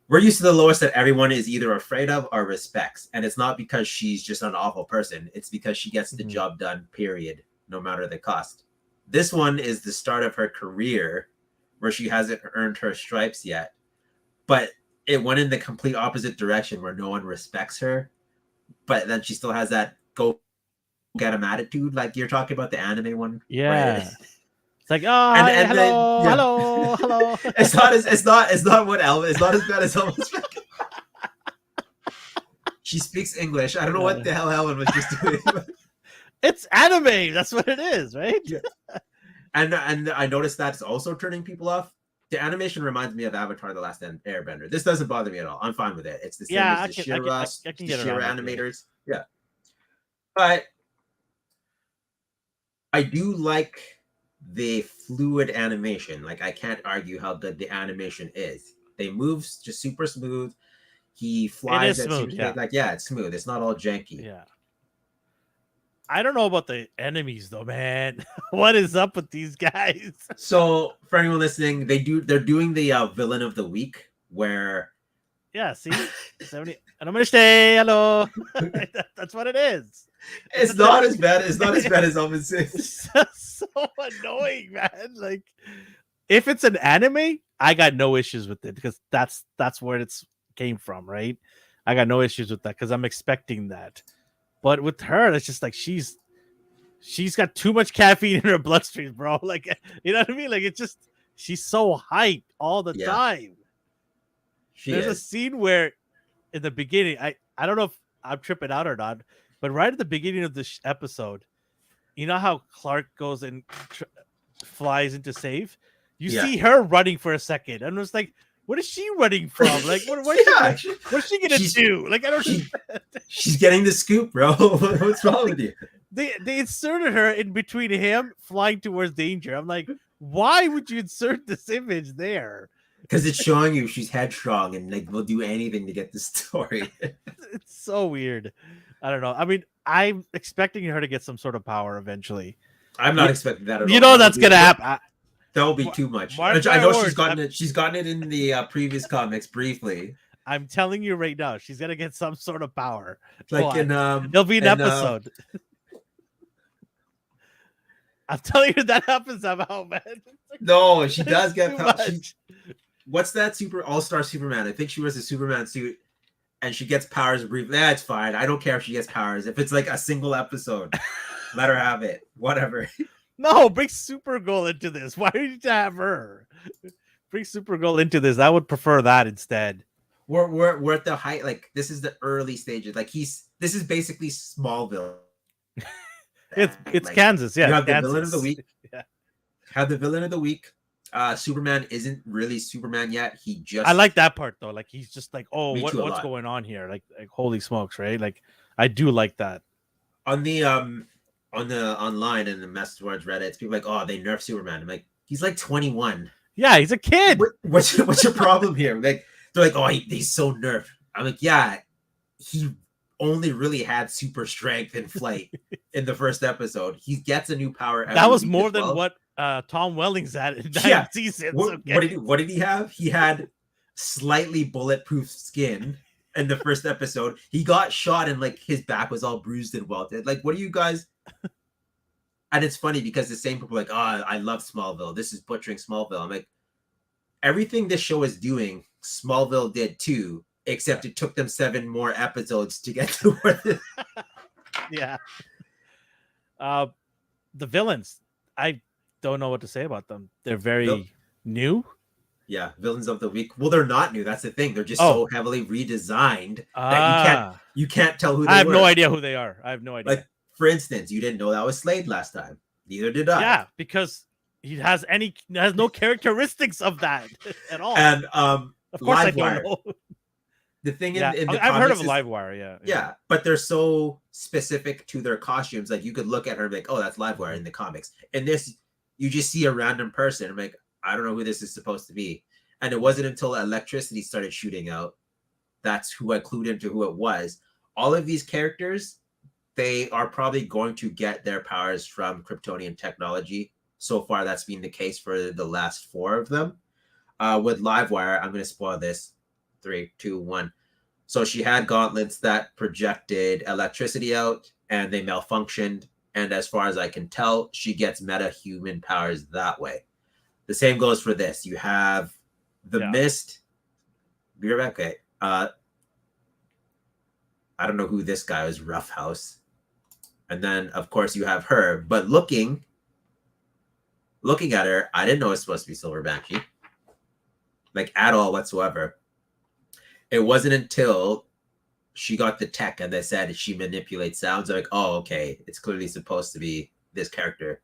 we're used to the Lois that everyone is either afraid of or respects. And it's not because she's just an awful person. It's because she gets the job done, period, no matter the cost. This one is the start of her career where she hasn't earned her stripes yet. But it went in the complete opposite direction where no one respects her. But then she still has that go get him attitude. Like you're talking about the anime one. Yeah. Right? It's like, hello. It's not what Elvin. It's not as bad as Elvin's. She speaks English. I don't know what the hell Elvin was just doing. It's anime. That's what it is, right? Yeah. And I noticed that's also turning people off. The animation reminds me of Avatar: The Last Airbender. This doesn't bother me at all. I'm fine with it. It's the same as the She-Ra animators. Yeah. But I do like the fluid animation. Like, I can't argue how good the animation is. They move just super smooth. He flies at super speed. Like, yeah, it's smooth. It's not all janky. Yeah. I don't know about the enemies though, man. What is up with these guys? So for anyone listening, they're doing the villain of the week where yeah, see 70 and I'm gonna stay. Hello. That's what it is. It's not as bad. It's not as bad as Elvin says. So annoying, man. Like, if it's an anime, I got no issues with it because that's where it's came from, right? I got no issues with that because I'm expecting that. But with her, it's just like she's got too much caffeine in her bloodstream, bro. Like, you know what I mean? Like, it's just she's so hyped all the time. There's a scene where in the beginning, I don't know if I'm tripping out or not, but right at the beginning of this episode, you know how Clark goes and flies into save? You see her running for a second. And it's like, what is she running from? Like, what is she gonna do? Like, I don't. She's getting the scoop, bro. What's wrong with you? They inserted her in between him flying towards danger. I'm like, why would you insert this image there? Because it's showing you she's headstrong and like will do anything to get the story. It's so weird. I don't know. I mean, I'm expecting her to get some sort of power eventually. I'm not expecting that at all. You know that's gonna happen. That will be too much. I know she's gotten it in the previous comics briefly. I'm telling you right now, she's gonna get some sort of power. Like there'll be an episode. I'm telling you that happens somehow, man. No, she does get power. What's that super all-star Superman? I think she wears a Superman suit and she gets powers briefly. That's fine. I don't care if she gets powers. If it's like a single episode, let her have it. Whatever. No, bring Supergirl into this. Why do you need to have her? Bring Supergirl into this. I would prefer that instead. We're at the height. Like, this is the early stages. Like, this is basically Smallville. It's like, Kansas. Yeah. You have Kansas. the villain of the week. Yeah. Have the villain of the week. Superman isn't really Superman yet. I like that part though. Like, he's just like, oh, what's going on here? Like holy smokes, right? Like, I do like that. On the online and the message towards Reddit, it's people like, oh, they nerfed Superman. I'm like, he's like 21. Yeah, he's a kid. What's your problem here? Like, they're like, oh, he's so nerfed. I'm like, yeah, he only really had super strength and flight in the first episode. He gets a new power. That was more than what Tom Welling's at in 9 seasons. What did he have? He had slightly bulletproof skin in the first episode. He got shot and like his back was all bruised and welted. Like, what are you guys? And it's funny because the same people are like, oh, I love Smallville. This is butchering Smallville. I'm like, everything this show is doing, Smallville did too, except it took them 7 more episodes to get to where. Yeah. The villains, I don't know what to say about them. They're very new. Yeah, villains of the week. Well, they're not new. That's the thing. They're just so heavily redesigned that you can't tell who they are. I have no idea who they are. I have no idea. Like, for instance, you didn't know that was Slade last time. Neither did I. Yeah, because he has no characteristics of that at all. And of course I don't know. The thing in the I've heard of Livewire, yeah, but they're so specific to their costumes. Like, you could look at her and be like, oh, that's Livewire in the comics. In this, you just see a random person. I'm like, I don't know who this is supposed to be. And it wasn't until electricity started shooting out that's who I clued into who it was. All of these characters, they are probably going to get their powers from Kryptonian technology. So far, that's been the case for the last 4 of them. With Livewire, I'm going to spoil this. 3, 2, 1. So she had gauntlets that projected electricity out and they malfunctioned. And as far as I can tell, she gets meta-human powers that way. The same goes for this. You have the Mist. Be right back. Okay. I don't know who this guy is. Roughhouse. And then, of course, you have her. But looking at her, I didn't know it was supposed to be Silver Banshee. Like, at all whatsoever. It wasn't until she got the tech and they said she manipulates sounds. Like, oh, okay, it's clearly supposed to be this character.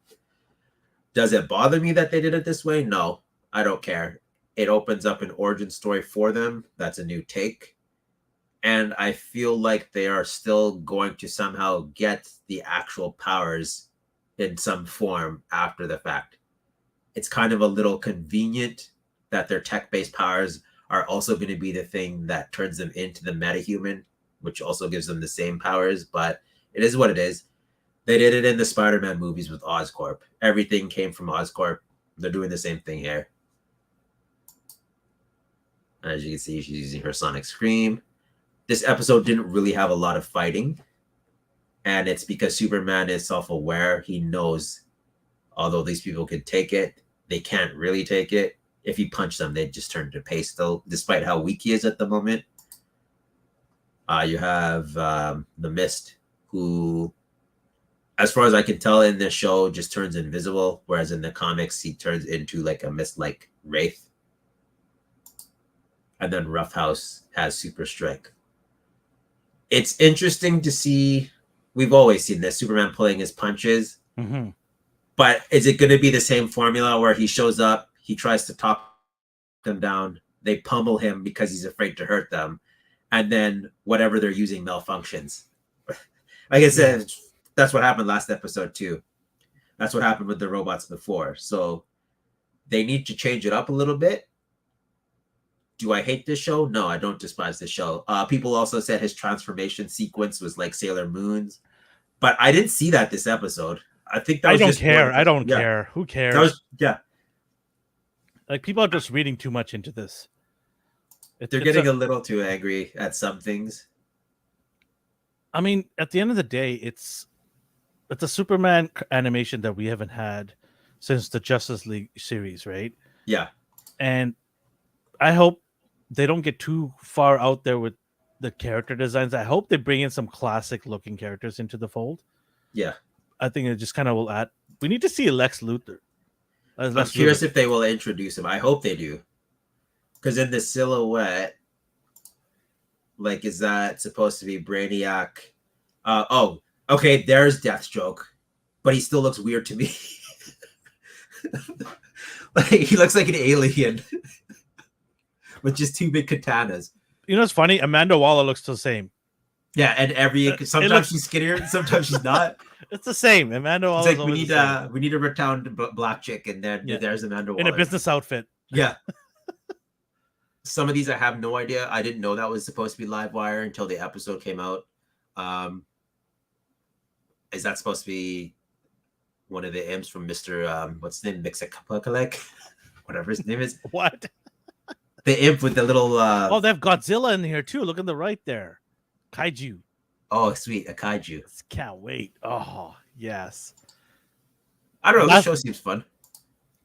Does it bother me that they did it this way? No, I don't care. It opens up an origin story for them. That's a new take. And I feel like they are still going to somehow get the actual powers in some form after the fact. it's kind of a little convenient that their tech-based powers are also going to be the thing that turns them into the metahuman, which also gives them the same powers, but it is what it is. They did it in the Spider-Man movies with Oscorp. Everything came from Oscorp. They're doing the same thing here. As you can see, she's using her sonic scream. This episode didn't really have a lot of fighting, and it's because Superman is self-aware. He knows, although these people could take it, they can't really take it. If he punched them, they'd just turn to paste, though, despite how weak he is at the moment. You have the Mist, who, as far as I can tell in this show, just turns invisible, whereas in the comics, he turns into like a Mist-like wraith. And then Roughhouse has super strength. It's interesting to see. We've always seen this, Superman pulling his punches. Mm-hmm. But is it going to be the same formula where he shows up, he tries to talk them down, they pummel him because he's afraid to hurt them, and then whatever they're using malfunctions? Like I said, that's what happened last episode too. That's what happened with the robots before. So they need to change it up a little bit. Do I hate this show? No, I don't despise this show. People also said his transformation sequence was like Sailor Moon's, but I didn't see that this episode. I think that was just care. I don't care. Who cares? Like, people are just reading too much into this. They're getting a little too angry at some things. I mean, at the end of the day, it's a Superman animation that we haven't had since the Justice League series, right? Yeah. And I hope they don't get too far out there with the character designs. I hope they bring in some classic looking characters into the fold. Yeah. I think it just kind of will add. We need to see Lex Luthor. I'm curious if they will introduce him. I hope they do. Because in the silhouette, like, is that supposed to be Brainiac? Okay, there's Deathstroke, but he still looks weird to me. Like, he looks like an alien with just two big katanas. You know what's funny? Amanda Waller looks the same. Yeah, and sometimes she's skinnier, sometimes she's not. It's the same. Amanda Waller. It's like we need a rotund black chick, and then there's Amanda Waller in a business outfit. Yeah. Some of these I have no idea. I didn't know that was supposed to be Livewire until the episode came out. Is that supposed to be one of the imps from Mr. What's his name? Mixapokalek? Whatever his name is. What? The imp with the little Oh, they have Godzilla in here too. Look on the right there. Kaiju. Oh, sweet, a kaiju. Can't wait. Oh, yes. I don't know. This show seems fun.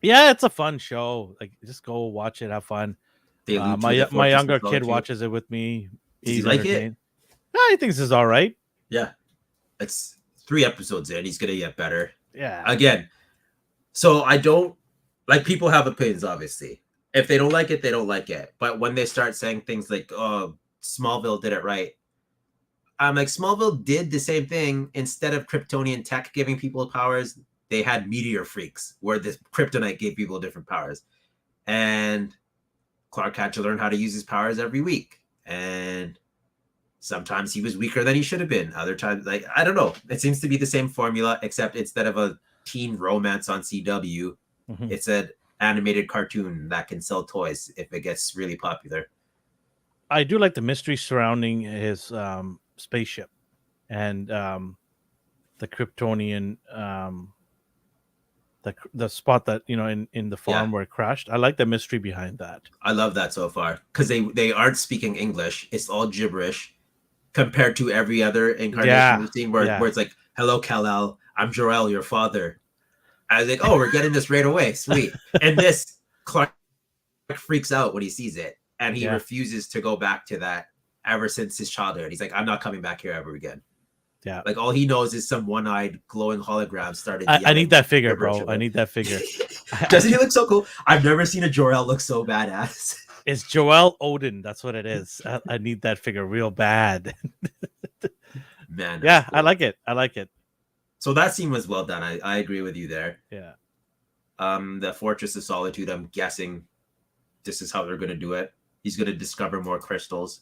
Yeah, it's a fun show. Like, just go watch it, have fun. My younger kid watches it with me. Does he like it? Yeah, he thinks it's all right. Yeah, it's 3 episodes in. He's gonna get better. Yeah. Again, so I don't like, people have opinions. Obviously, if they don't like it, they don't like it. But when they start saying things like, "Oh, Smallville did it right," I'm like, Smallville did the same thing. Instead of Kryptonian tech giving people powers, they had meteor freaks where the kryptonite gave people different powers. And Clark had to learn how to use his powers every week. And sometimes he was weaker than he should have been. Other times, like, I don't know. It seems to be the same formula, except instead of a teen romance on CW, it's an animated cartoon that can sell toys if it gets really popular. I do like the mystery surrounding his spaceship and the Kryptonian, the spot that, in the farm where it crashed. I like the mystery behind that. I love that so far, because they aren't speaking English. It's all gibberish compared to every other incarnation we've seen where it's like, "Hello, Kal-El, I'm Jor-El, your father." I was like, oh, we're getting this right away. Sweet. And this, Clark freaks out when he sees it, and he refuses to go back to that ever since his childhood. He's like, "I'm not coming back here ever again." Yeah. Like, all he knows is some one-eyed glowing hologram started. I need that figure, bro. I need that figure. Doesn't he look so cool? I've never seen a Jor-El look so badass. It's Joel Odin. That's what it is. I need that figure real bad. Man. Yeah, cool. I like it. So that scene was well done. I agree with you there. Yeah. The Fortress of Solitude, I'm guessing this is how they're going to do it. He's going to discover more crystals.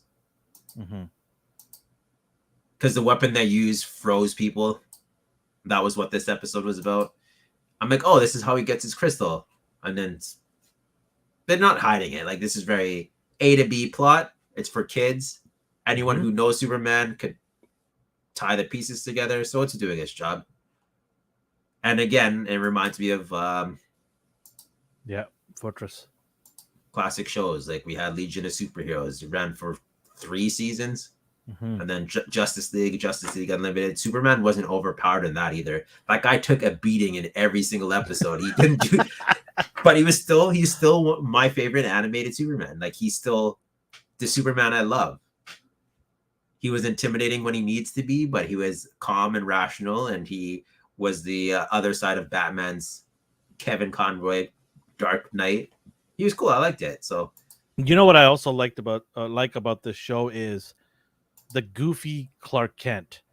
Because the weapon they used froze people. That was what this episode was about. I'm like, oh, this is how he gets his crystal. and then they're not hiding it. Like, this is very A to B plot. It's for kids. Anyone who knows Superman could tie the pieces together, so it's doing its job. And again, it reminds me of Fortress. Classic shows. Like, we had Legion of Superheroes. It ran for 3 seasons. And then Justice League Unlimited. Superman wasn't overpowered in that either. That guy took a beating in every single episode. He didn't do, but he's still my favorite animated Superman. Like, he's still the Superman I love. He was intimidating when he needs to be, but he was calm and rational, and he was the other side of Batman's Kevin Conroy Dark Knight. He was cool. I liked it. So, you know what I also liked about this show is the goofy Clark Kent.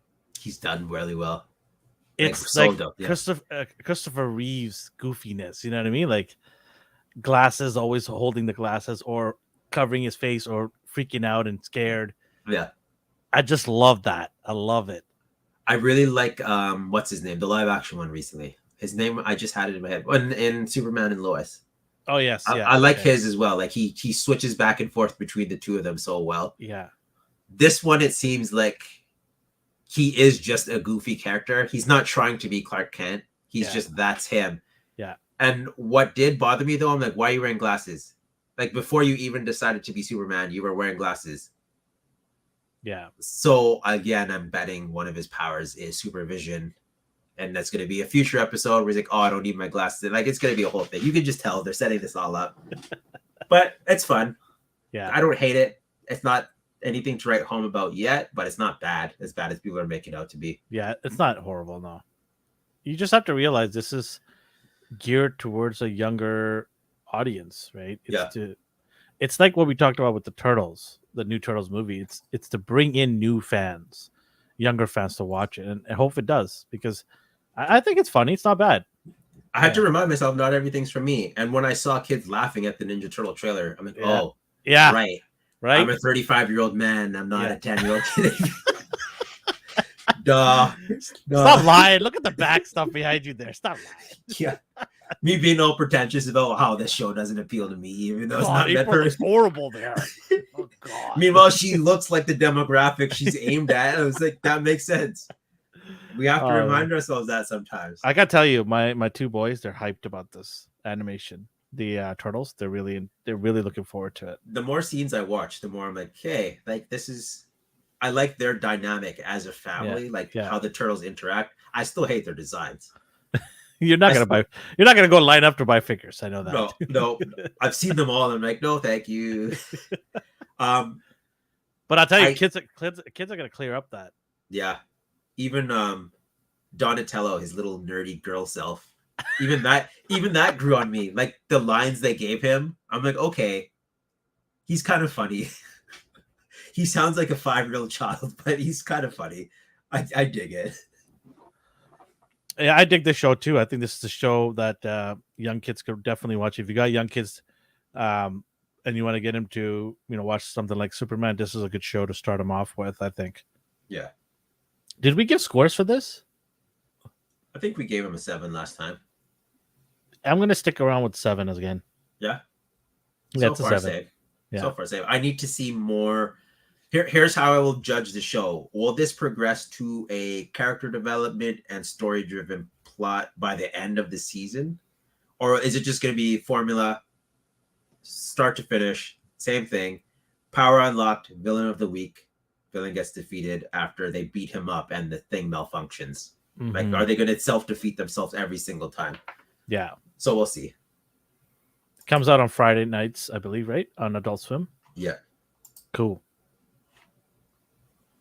He's done really well. It's like Christopher Reeve's goofiness. You know what I mean? Like, glasses, always holding the glasses or covering his face or freaking out and scared. Yeah. I just love that. I love it. I really like what's his name? The live action one recently. His name, I just had it in my head. In Superman and Lois. Oh yes, I like his as well. Like, he switches back and forth between the two of them so well. Yeah. This one, it seems like he is just a goofy character. He's not trying to be Clark Kent. He's just, that's him. Yeah. And what did bother me though, I'm like, why are you wearing glasses? Like, before you even decided to be Superman, you were wearing glasses. Yeah. So again, I'm betting one of his powers is supervision. And that's going to be a future episode where he's like, oh, I don't need my glasses. Like, it's going to be a whole thing. You can just tell they're setting this all up. But it's fun. Yeah. I don't hate it. It's not anything to write home about yet, but it's not bad as people are making it out to be. Yeah, it's not horrible, no. You just have to realize this is geared towards a younger audience, right? It's like what we talked about with the Turtles, the new Turtles movie. It's to bring in new fans, younger fans to watch it, and I hope it does, because I think it's funny. It's not bad. I had to remind myself not everything's for me. And when I saw kids laughing at the Ninja Turtle trailer, I'm like, oh, yeah, right. I'm a 35-year-old man. I'm not a 10-year-old kid. Duh. Stop lying. Look at the back stuff behind you there. Stop lying. Yeah. Me being all pretentious about how this show doesn't appeal to me, even though it's not meant for. It's horrible there. Oh, God. Meanwhile, she looks like the demographic she's aimed at. I was like, that makes sense. We have to remind ourselves that sometimes. I gotta tell you, my 2 boys, they're hyped about this animation. The Turtles, they're really looking forward to it. The more scenes I watch, the more I'm like, hey, like, this is. I like their dynamic as a family, how the Turtles interact. I still hate their designs. You're not gonna go line up to buy figures. I know that. No. I've seen them all, and I'm like, no, thank you. But I'll tell you, kids are gonna clear up that. Yeah, even Donatello, his little nerdy girl self, even that grew on me. Like, the lines they gave him, I'm like, okay, he's kind of funny. He sounds like a 5-year-old child, but he's kind of funny. I dig it. Yeah, I dig this show too. I think this is a show that young kids could definitely watch. If you got young kids, and you want to get them to, watch something like Superman, this is a good show to start them off with, I think. Yeah. Did we give scores for this? I think we gave him a 7 last time. I'm gonna stick around with 7 again. Yeah. Yeah, it's a 7. Safe. Yeah. So far safe. I need to see more. Here's how I will judge the show. Will this progress to a character development and story-driven plot by the end of the season? Or is it just going to be formula, start to finish, same thing, power unlocked, villain of the week, villain gets defeated after they beat him up and the thing malfunctions? Mm-hmm. Like, are they going to self-defeat themselves every single time? Yeah. So we'll see. Comes out on Friday nights, I believe, right? On Adult Swim? Yeah. Cool.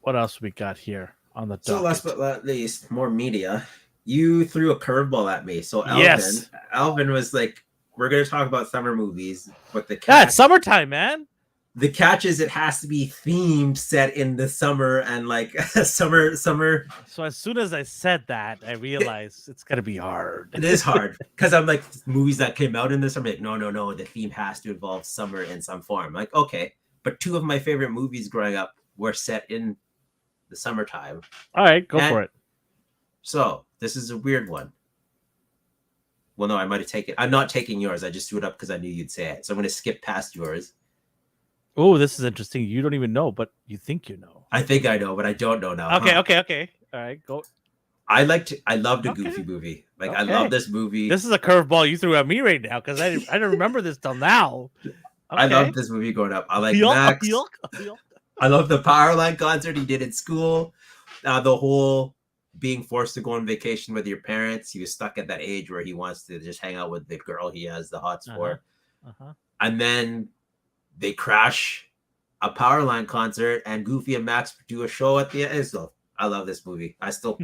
What else we got here on the docket? So last but not least, more media. You threw a curveball at me. So Elvin was like, we're going to talk about summer movies, but it's summertime, man. The catch is it has to be themed, set in the summer, and like summer. So as soon as I said that, I realized it's going to be hard. It is hard because I'm like, movies that came out in this, I'm like, no, the theme has to involve summer in some form. Like, okay, but 2 of my favorite movies growing up were set in the summertime. All right, go for it. So this is a weird one. Well, no, I might have taken. I'm not taking yours. I just threw it up because I knew you'd say it. So I'm going to skip past yours. Oh, this is interesting. You don't even know, but you think you know. I think I know, but I don't know now. Okay, huh? okay. All right, go. I loved a Okay. Goofy movie. Like I Okay. love this movie. This is a curveball you threw at me right now because I didn't remember this till now. Okay. I loved this movie growing up. I like Yuck, Max. yuck, yuck. I love the Powerline concert he did in school. The whole being forced to go on vacation with your parents. He was stuck at that age where he wants to just hang out with the girl he has the hots for. And then they crash a Powerline concert, and Goofy and Max do a show at the end. So I love this movie. I still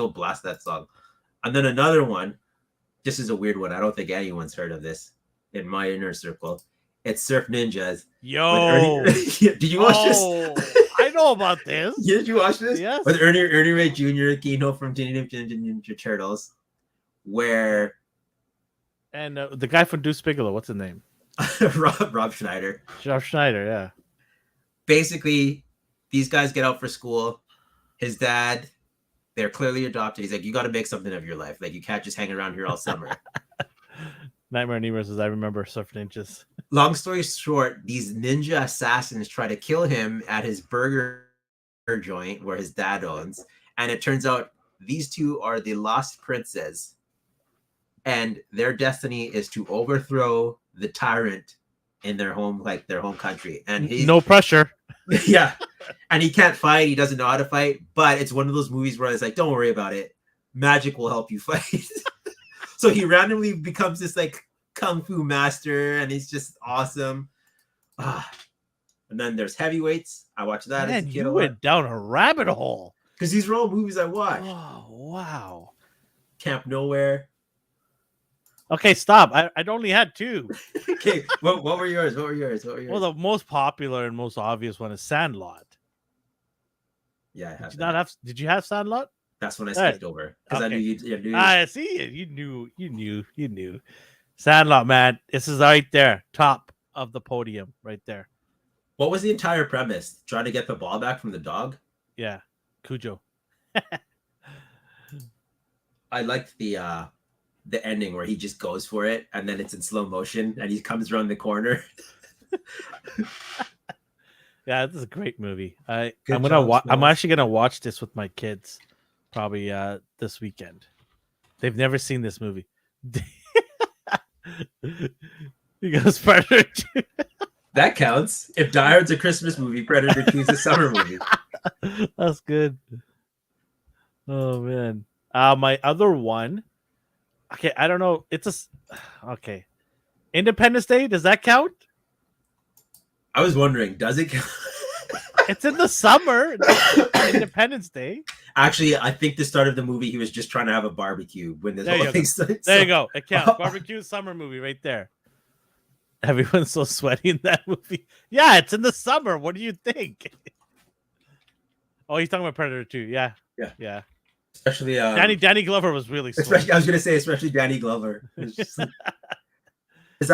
blast that song. And then another one. This is a weird one. I don't think anyone's heard of this in my inner circle. It's Surf Ninjas. Yo, did you watch this? I know about this. Did you watch this? Yes. With Ernie Ray Jr., Kino from Teenage Mutant Ninja Turtles, where and the guy from Deuce Bigelow, what's his name? Rob Schneider. Rob Schneider, yeah. Basically, these guys get out for school. His dad, they're clearly adopted. He's like, you got to make something of your life. Like, you can't just hang around here all summer. Nightmare on Elm Street, I remember Surf Ninjas. Long story short, these ninja assassins try to kill him at his burger joint where his dad owns. And it turns out these two are the lost princes. And their destiny is to overthrow the tyrant in their home, like their home country. And he's no pressure. Yeah. And he can't fight. He doesn't know how to fight. But it's one of those movies where it's like, don't worry about it. Magic will help you fight. So he randomly becomes this like kung fu master, and he's just awesome. And then there's Heavyweights. I watched that. Man, you went down a rabbit hole. Because these are all movies I watch. Oh, wow. Camp Nowhere. Okay, stop. I'd only had two. Okay, what were yours? What were yours? Well, the most popular and most obvious one is Sandlot. Yeah, I have. Did you have Sandlot? That's when I skipped over because I knew you. I see it. You knew. Sandlot, man. This is right there, top of the podium, right there. What was the entire premise? Trying to get the ball back from the dog? Yeah, Cujo. I liked the ending where he just goes for it, and then it's in slow motion, and he comes around the corner. Yeah, this is a great movie. I'm job, actually gonna watch this with my kids, probably this weekend. They've never seen this movie. He goes Predator 2. That counts. If Die Hard's a Christmas movie, Predator 2 is a summer movie. That's good. Oh man. My other one. Okay, I don't know. Okay. Independence Day, does that count? I was wondering, does it count? It's in the summer. Independence Day. Actually, I think the start of the movie, he was just trying to have a barbecue when this whole thing started. There you go. It counts. Barbecue summer movie right there. Everyone's so sweaty in that movie. Yeah, it's in the summer. What do you think? Oh, he's talking about Predator 2. Yeah. Especially Danny Glover was really sweaty. I was gonna say, especially Danny Glover. Is that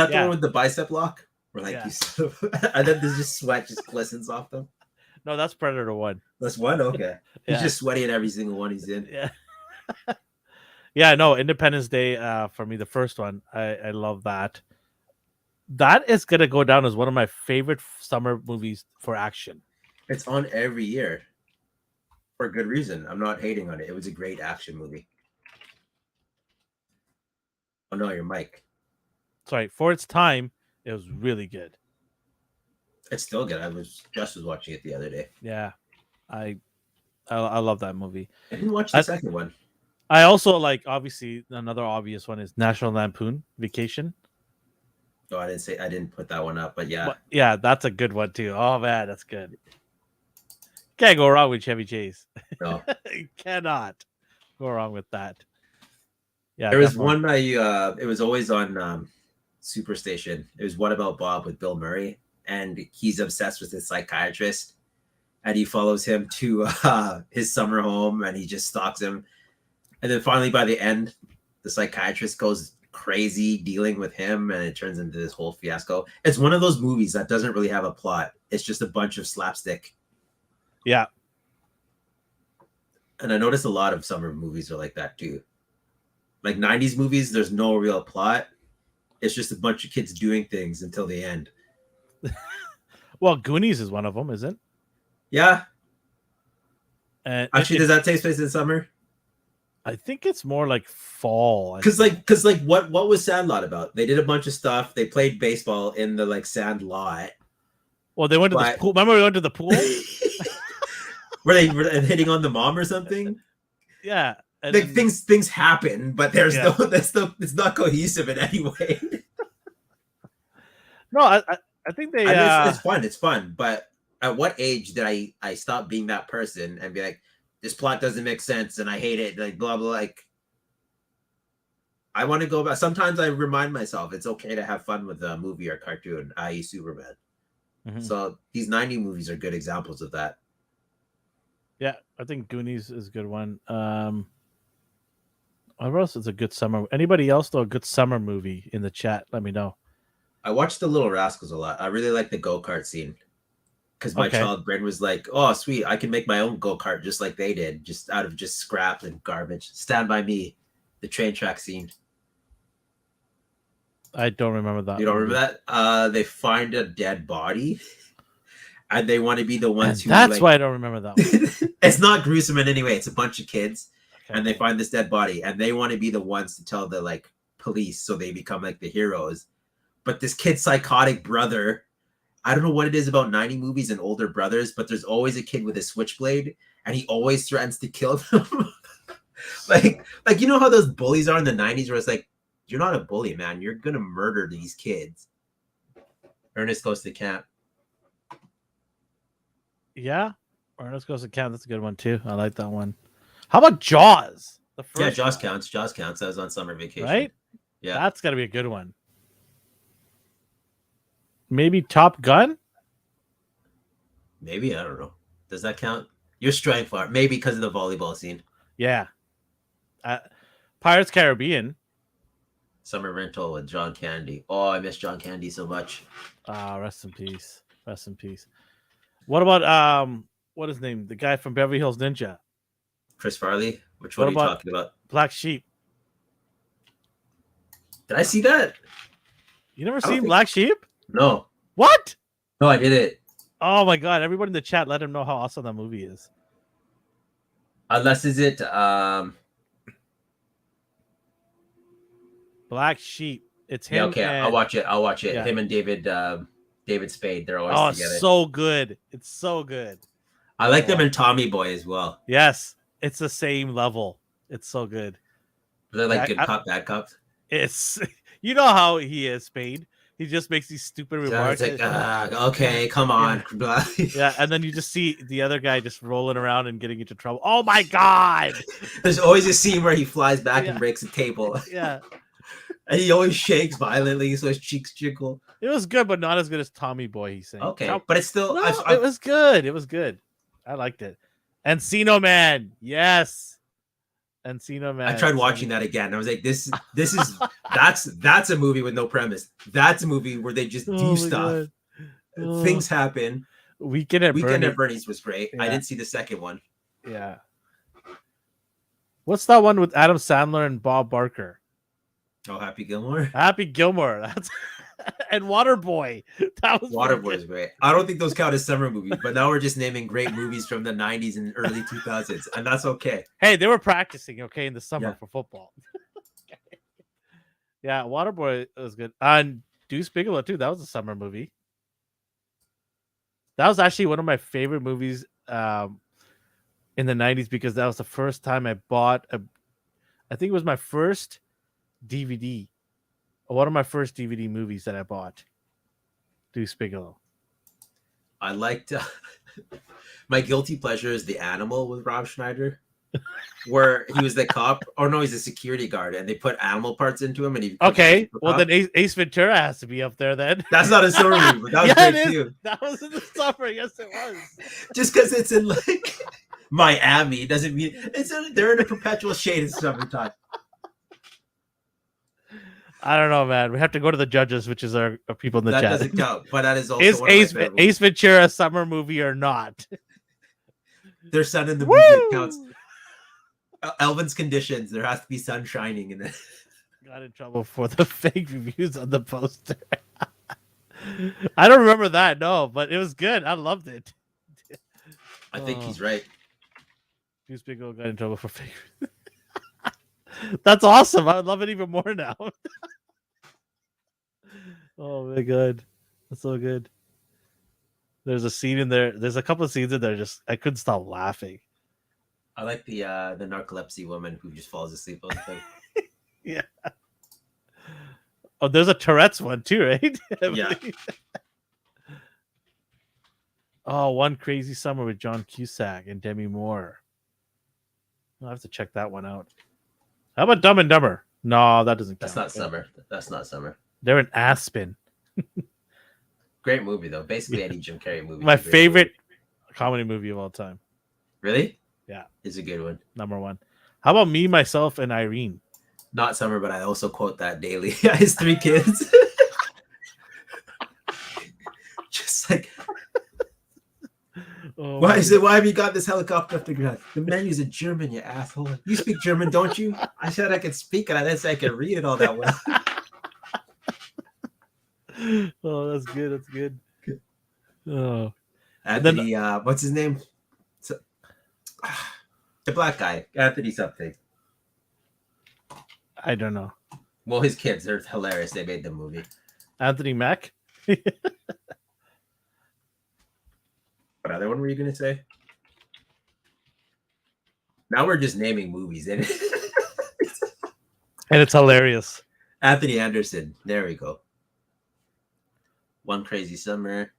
the one with the bicep lock? Where like and then there's just sweat just glistens off them. No, that's Predator 1. That's one? Okay. He's just sweaty in every single one he's in. Yeah. Yeah, no, Independence Day, for me, the first one. I love that. That is gonna go down as one of my favorite summer movies for action. It's on every year. For good reason. I'm not hating on it. It was a great action movie. Oh no, your mic. Sorry, for its time, it was really good. It's still good. I was watching it the other day. Yeah, I love that movie. I didn't watch the second one. I also like, obviously, another obvious one is National Lampoon Vacation. Oh, I didn't put that one up, but yeah. But yeah, that's a good one too. Oh man, that's good. Can't go wrong with Chevy Chase. No. You cannot go wrong with that. Yeah, there was one it was always on Superstation. It was What About Bob with Bill Murray, and he's obsessed with his psychiatrist, and he follows him to his summer home, and he just stalks him, and then finally by the end, the psychiatrist goes crazy dealing with him, and it turns into this whole fiasco. It's one of those movies that doesn't really have a plot. It's just a bunch of slapstick. Yeah. And I noticed a lot of summer movies are like that too. Like 90s movies, there's no real plot. It's just a bunch of kids doing things until the end. Well, Goonies is one of them, isn't? Yeah. And actually, does that take place in summer? I think it's more like fall. Because what was Sandlot about? They did a bunch of stuff. They played baseball in the like sand lot. Well, they went to the pool. Remember we went to the pool? were they hitting on the mom or something? Yeah. Like things happen, but there's no it's not cohesive in any way. No, I think they it's fun. It's fun. But at what age did I stop being that person and be like, this plot doesn't make sense and I hate it, like blah blah. Like I want to go back. Sometimes I remind myself it's okay to have fun with a movie or cartoon, i.e. Superman. Mm-hmm. So these 90 movies are good examples of that. Yeah, I think Goonies is a good one. What else is a good summer? Anybody else though? A good summer movie in the chat? Let me know. I watched The Little Rascals a lot. I really like the go-kart scene because my child brain was like, "Oh, sweet! I can make my own go-kart just like they did, just out of just scrap and garbage." Stand by Me, the train track scene. I don't remember that. You don't remember that? They find a dead body, and they want to be the ones who. That's why I don't remember that one. It's not gruesome in any way. It's a bunch of kids, and they find this dead body, and they want to be the ones to tell the like police, so they become like the heroes. But this kid's psychotic brother, I don't know what it is about 90 movies and older brothers, but there's always a kid with a switchblade, and he always threatens to kill them. like you know how those bullies are in the 90s, where it's like, you're not a bully, man. You're gonna murder these kids. Ernest Goes to Camp. Yeah, Ernest Goes to Camp. That's a good one too. I like that one. How about Jaws? Jaws counts. Jaws counts. I was on summer vacation. Right? Yeah, that's gotta be a good one. Maybe Top Gun? Maybe, I don't know. Does that count? You're straying far. Maybe because of the volleyball scene. Yeah. Pirates Caribbean. Summer Rental with John Candy. Oh, I miss John Candy so much. Rest in peace. Rest in peace. What about what is his name? The guy from Beverly Hills Ninja. Chris Farley? Which one are you talking about? Black Sheep. Did I see that? You never seen Black Sheep? No. What? No, I didn't. Oh my god! Everybody in the chat, let him know how awesome that movie is. Unless is it Black Sheep? It's him. Yeah, okay, and... I'll watch it. Yeah. Him and David Spade. They're always together. Oh, so good! It's so good. I like them in Tommy Boy as well. Yes, it's the same level. It's so good. They're like good cop, bad cops. It's you know how he is, Spade. He just makes these stupid remarks. It's like, okay, come on. Yeah, and then you just see the other guy just rolling around and getting into trouble. Oh my god! There's always a scene where he flies back and breaks a table. Yeah. And he always shakes violently, so his cheeks jiggle. It was good, but not as good as Tommy Boy, he's saying. Okay, but it's still... No, it was good. It was good. I liked it. Encino Man. Yes. Encino Man. I tried watching that again. I was like, this is that's a movie with no premise. That's a movie where they just do stuff. Things happen. Weekend at Bernie's was great. Yeah. I didn't see the second one. Yeah. What's that one with Adam Sandler and Bob Barker? Oh, Happy Gilmore. Happy Gilmore. That's and Waterboy. That was Waterboy is great. I don't think those count as summer movies, but now we're just naming great movies from the 90s and early 2000s, and that's okay. Hey, they were practicing, okay, in the summer for football. Yeah, Waterboy was good. And Deuce Bigelow, too. That was a summer movie. That was actually one of my favorite movies in the 90s because that was the first time I bought I think it was my first DVD. One of my first DVD movies that I bought. Deuce Bigelow. I liked my guilty pleasure is The Animal with Rob Schneider, where he was the cop. Or no, he's a security guard, and they put animal parts into him. And he well then Ace Ventura has to be up there then. That's not a summer movie, but that was great too. That was in the summer. Yes, it was. Just because it's in like Miami doesn't mean they're in a perpetual shade in summertime. I don't know, man. We have to go to the judges, which is our people in the chat. That doesn't count, but that is also Ace Ventura a summer movie or not? Their son in the movie counts. Elvin's conditions. There has to be sun shining in it. Got in trouble for the fake reviews on the poster. I don't remember that, no, but it was good. I loved it. I think he's right. Newspaper got in trouble for fake. That's awesome. I would love it even more now. Oh my god, that's so good. There's a scene in there. There's a couple of scenes in there. Just I couldn't stop laughing. I like the narcolepsy woman who just falls asleep all the time. Yeah. Oh, there's a Tourette's one too, right? Yeah. Oh, One Crazy Summer with John Cusack and Demi Moore. I'll have to check that one out. How about Dumb and Dumber? No, that doesn't count. That's not summer. That's not summer. They're in Aspen. Great movie though. Basically any Jim Carrey movie. My favorite comedy movie of all time. Really? Yeah. It's a good one. Number one. How about Me, Myself, and Irene? Not summer, but I also quote that daily. His 3 kids. Just like, Oh, why have you got this helicopter up the ground? The menu's in German, you asshole. You speak German, don't you? I said I could speak it. I didn't say I could read it all that well. Oh, that's good. That's good. Oh, Anthony, what's his name? The black guy, Anthony something. I don't know. Well, his kids, they're hilarious. They made the movie. Anthony Mack. What other one were you gonna say? Now we're just naming movies, and And it's hilarious. Anthony Anderson. There we go. One Crazy Summer.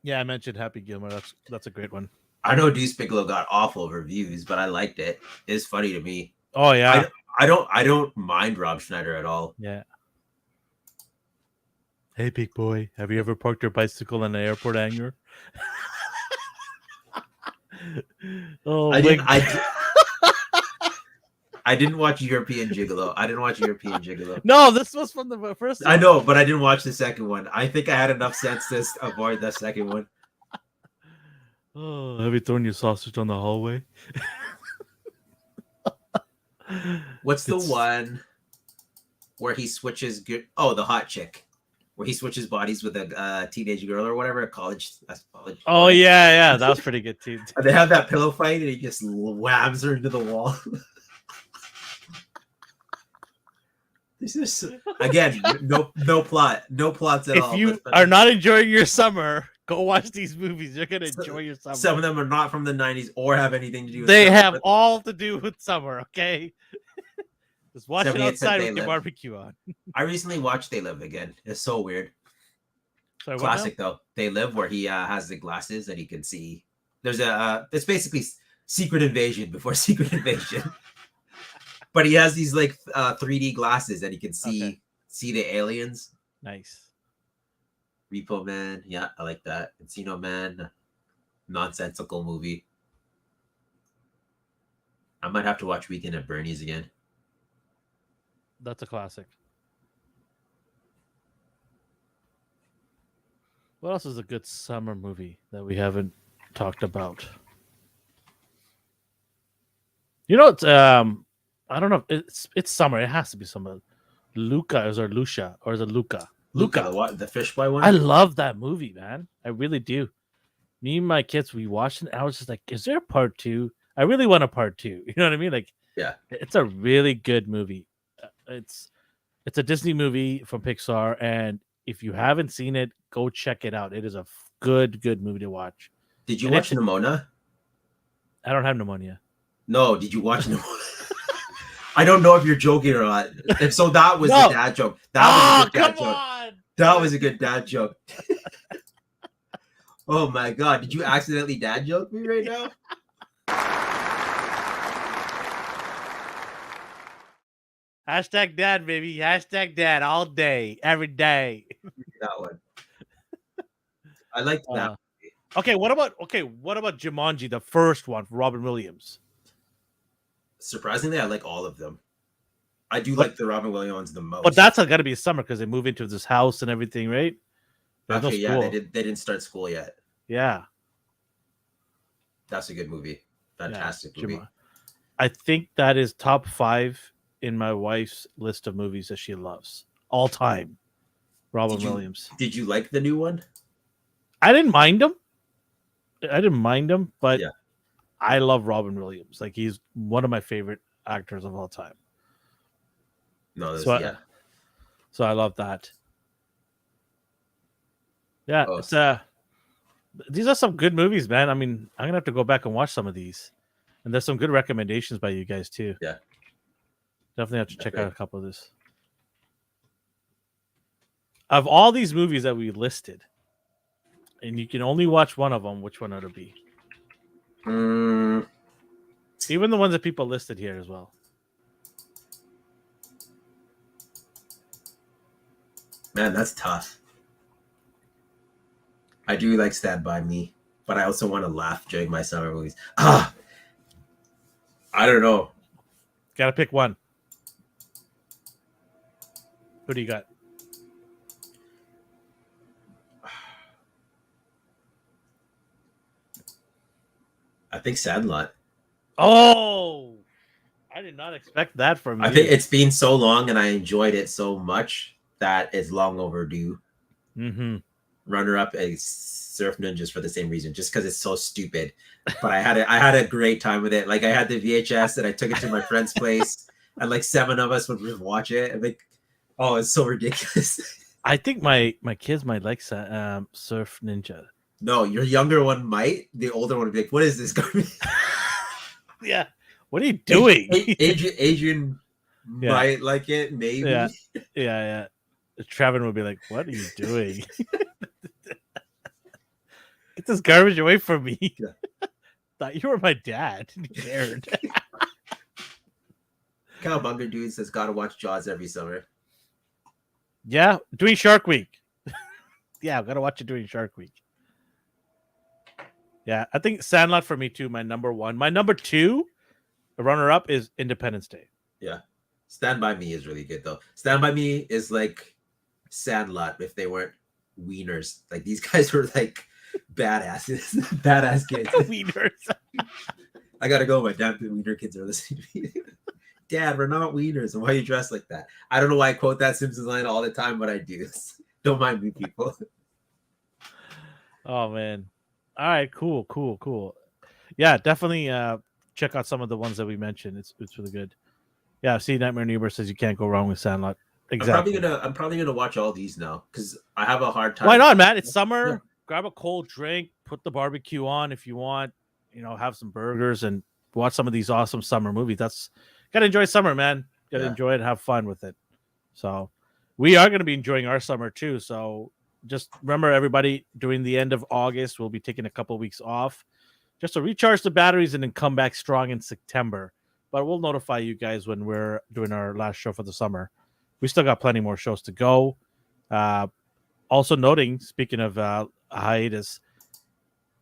Yeah, I mentioned Happy Gilmore. That's a great one. I know Deuce Bigelow got awful reviews, but I liked it. It's funny to me. Oh yeah. I don't mind Rob Schneider at all. Yeah. Hey, big boy, have you ever parked your bicycle in an airport hangar? Oh, I didn't watch European Gigolo. No, this was from the first one. I know, but I didn't watch the second one. I think I had enough sense to avoid the second one. Oh, have you thrown your sausage on the hallway? What's the one where he switches? Oh, the hot chick, where he switches bodies with a teenage girl or whatever, a college. Oh yeah, that was pretty good too. They have that pillow fight, and he just whams her into the wall. This is again no plots at all. If you are not enjoying your summer, go watch these movies. You're gonna enjoy your summer. Some of them are not from the 90s or have anything to do with They summer, have but all to do with summer, okay? Just watch it 78 Cent outside They with your Live. barbecue on. I recently watched They Live again. It's so weird. Sorry, what Classic though. They Live, where he has the glasses and he can see. There's it's basically Secret Invasion before Secret Invasion. But he has these like 3D glasses and he can see the aliens. Nice. Repo Man, yeah, I like that. Encino Man, nonsensical movie. I might have to watch Weekend at Bernie's again. That's a classic. What else is a good summer movie that we haven't talked about? You know, it's I don't know. It's summer. It has to be summer. Luca is or Lucia or is it Luca? Luca, the fish boy one. I love that movie, man. I really do. Me and my kids, we watched it. And I was just like, "Is there a part 2? I really want a part 2." You know what I mean? Like, yeah, it's a really good movie. It's a Disney movie from Pixar, and if you haven't seen it, go check it out. It is a good movie to watch. Did you watch Nimona? I don't have pneumonia. No, did you watch Nimona? I don't know if you're joking or not. If so, that was a dad joke. That was a good dad joke. On. That was a good dad joke. Oh my god, did you accidentally dad joke me right now? Hashtag dad, baby. Hashtag dad all day, every day. That one. I like that. Okay, what about Jumanji, the first one for Robin Williams? Surprisingly, I like all of them. I do like the Robin Williams the most. But that's got to be a summer because they move into this house and everything, right? Okay, yeah, they didn't start school yet. Yeah. That's a good movie. Fantastic movie. I think that is top 5 in my wife's list of movies that she loves all time. Robin Williams. Did you like the new one? I didn't mind him. But Yeah. I love Robin Williams. Like, he's one of my favorite actors of all time. No, So I love that. Yeah, Oh. it's these are some good movies, man. I mean, I'm gonna have to go back and watch some of these, and there's some good recommendations by you guys too. Yeah, definitely have to check out a couple of this. Of all these movies that we listed, and you can only watch one of them, which one would it be? Even the ones that people listed here as well. Man, that's tough. I do like Stand By Me, but I also want to laugh during my summer movies. I don't know. Gotta pick one. Who do you got? I think Sandlot. Oh, I did not expect that from you. I think it's been so long and I enjoyed it so much that it's long overdue. Mm-hmm. Runner up is Surf Ninjas for the same reason, just because it's so stupid. But I had a great time with it. Like, I had the VHS and I took it to my friend's place, and like 7 of us would just watch it. And like, oh, it's so ridiculous. I think my kids might like Surf Ninja. No, your younger one might. The older one would be like, "What is this garbage?" Yeah, what are you doing? Adrian might like it, maybe. Yeah. Trevin would be like, "What are you doing? Get this garbage away from me!" Yeah. Thought you were my dad. You cared. Cowabunga dude says, "Gotta watch Jaws every summer." Yeah, doing Shark Week. Yeah, I've got to watch it during Shark Week. Yeah, I think Sandlot for me too. My number 1. My number 2, the runner-up, is Independence Day. Yeah, Stand By Me is really good though. Stand By Me is like Sandlot if they weren't wieners. Like, these guys were like badasses, badass kids. Wieners. I gotta go. My damn wiener kids are listening to me. Dad, we're not wieners. And why are you dressed like that? I don't know why I quote that Simpsons line all the time, but I do. Don't mind me, people. Oh man. All right, cool. Yeah, definitely check out some of the ones that we mentioned. It's really good. Yeah, see, Nightmare Neighbor says you can't go wrong with Sandlot. Exactly. I'm probably gonna watch all these now because I have a hard time. Why not, man? It's summer. Yeah. Grab a cold drink, put the barbecue on if you want. Have some burgers and watch some of these awesome summer movies. Gotta enjoy summer, man. Gotta enjoy it, have fun with it. So we are gonna be enjoying our summer too. So just remember, everybody, during the end of August, we'll be taking a couple of weeks off just to recharge the batteries and then come back strong in September. But we'll notify you guys when we're doing our last show for the summer. We still got plenty more shows to go. Also noting, speaking of hiatus,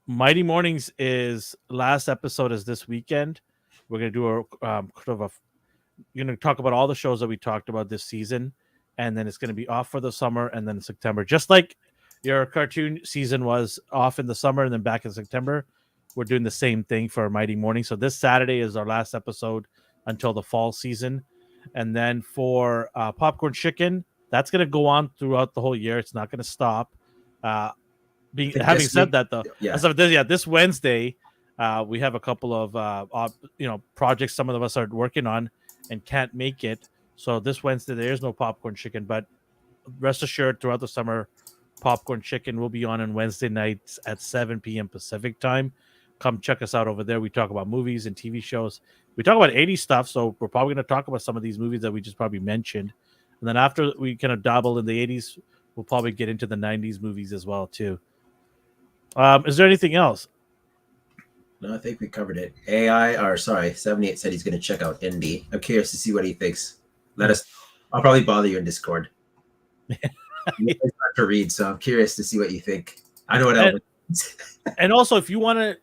Mighty Mornings is last episode is this weekend. We're going to do you're going to talk about all the shows that we talked about this season, and then it's going to be off for the summer, and then in September, just like your cartoon season was off in the summer and then back in September. We're doing the same thing for Mighty Morning. So this Saturday is our last episode until the fall season. And then for Popcorn Chicken, that's going to go on throughout the whole year. It's not going to stop. Having said that, though, this Wednesday, we have a couple of projects some of us are working on and can't make it. So this Wednesday, there is no Popcorn Chicken. But rest assured, throughout the summer, Popcorn Chicken will be on Wednesday nights at 7 p.m. Pacific time. Come check us out over there. We talk about movies and TV shows. We talk about 80s stuff, so we're probably going to talk about some of these movies that we just probably mentioned. And then after we kind of dabble in the 80s, we'll probably get into the 90s movies as well, too. Is there anything else? No, I think we covered it. 78 said he's going to check out Indie. I'm curious to see what he thinks. Let us know. I'll probably bother you in Discord. It's hard to read, so I'm curious to see what you think. I know what Elvin. And also, if you want to,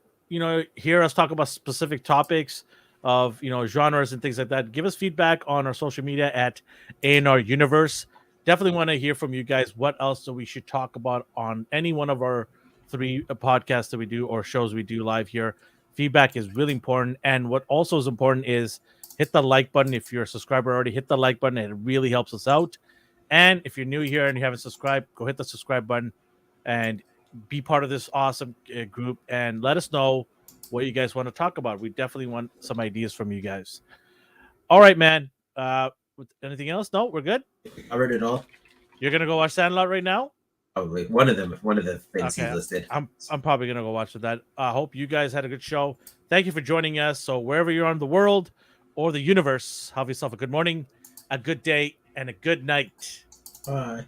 hear us talk about specific topics of, genres and things like that, give us feedback on our social media at ANR Universe. Definitely want to hear from you guys. What else do we should talk about on any one of our 3 podcasts that we do or shows we do live here? Feedback is really important. And what also is important is hit the like button. If you're a subscriber already, hit the like button. It really helps us out. And if you're new here and you haven't subscribed, go hit the subscribe button and be part of this awesome group. And let us know what you guys want to talk about. We definitely want some ideas from you guys. All right, man. Anything else? No, we're good. I read it all. You're gonna go watch Sandlot right now? Probably one of the things he listed. I'm probably gonna go watch that. I hope you guys had a good show. Thank you for joining us. So wherever you're in the world or the universe, have yourself a good morning, a good day, and a good night. Bye.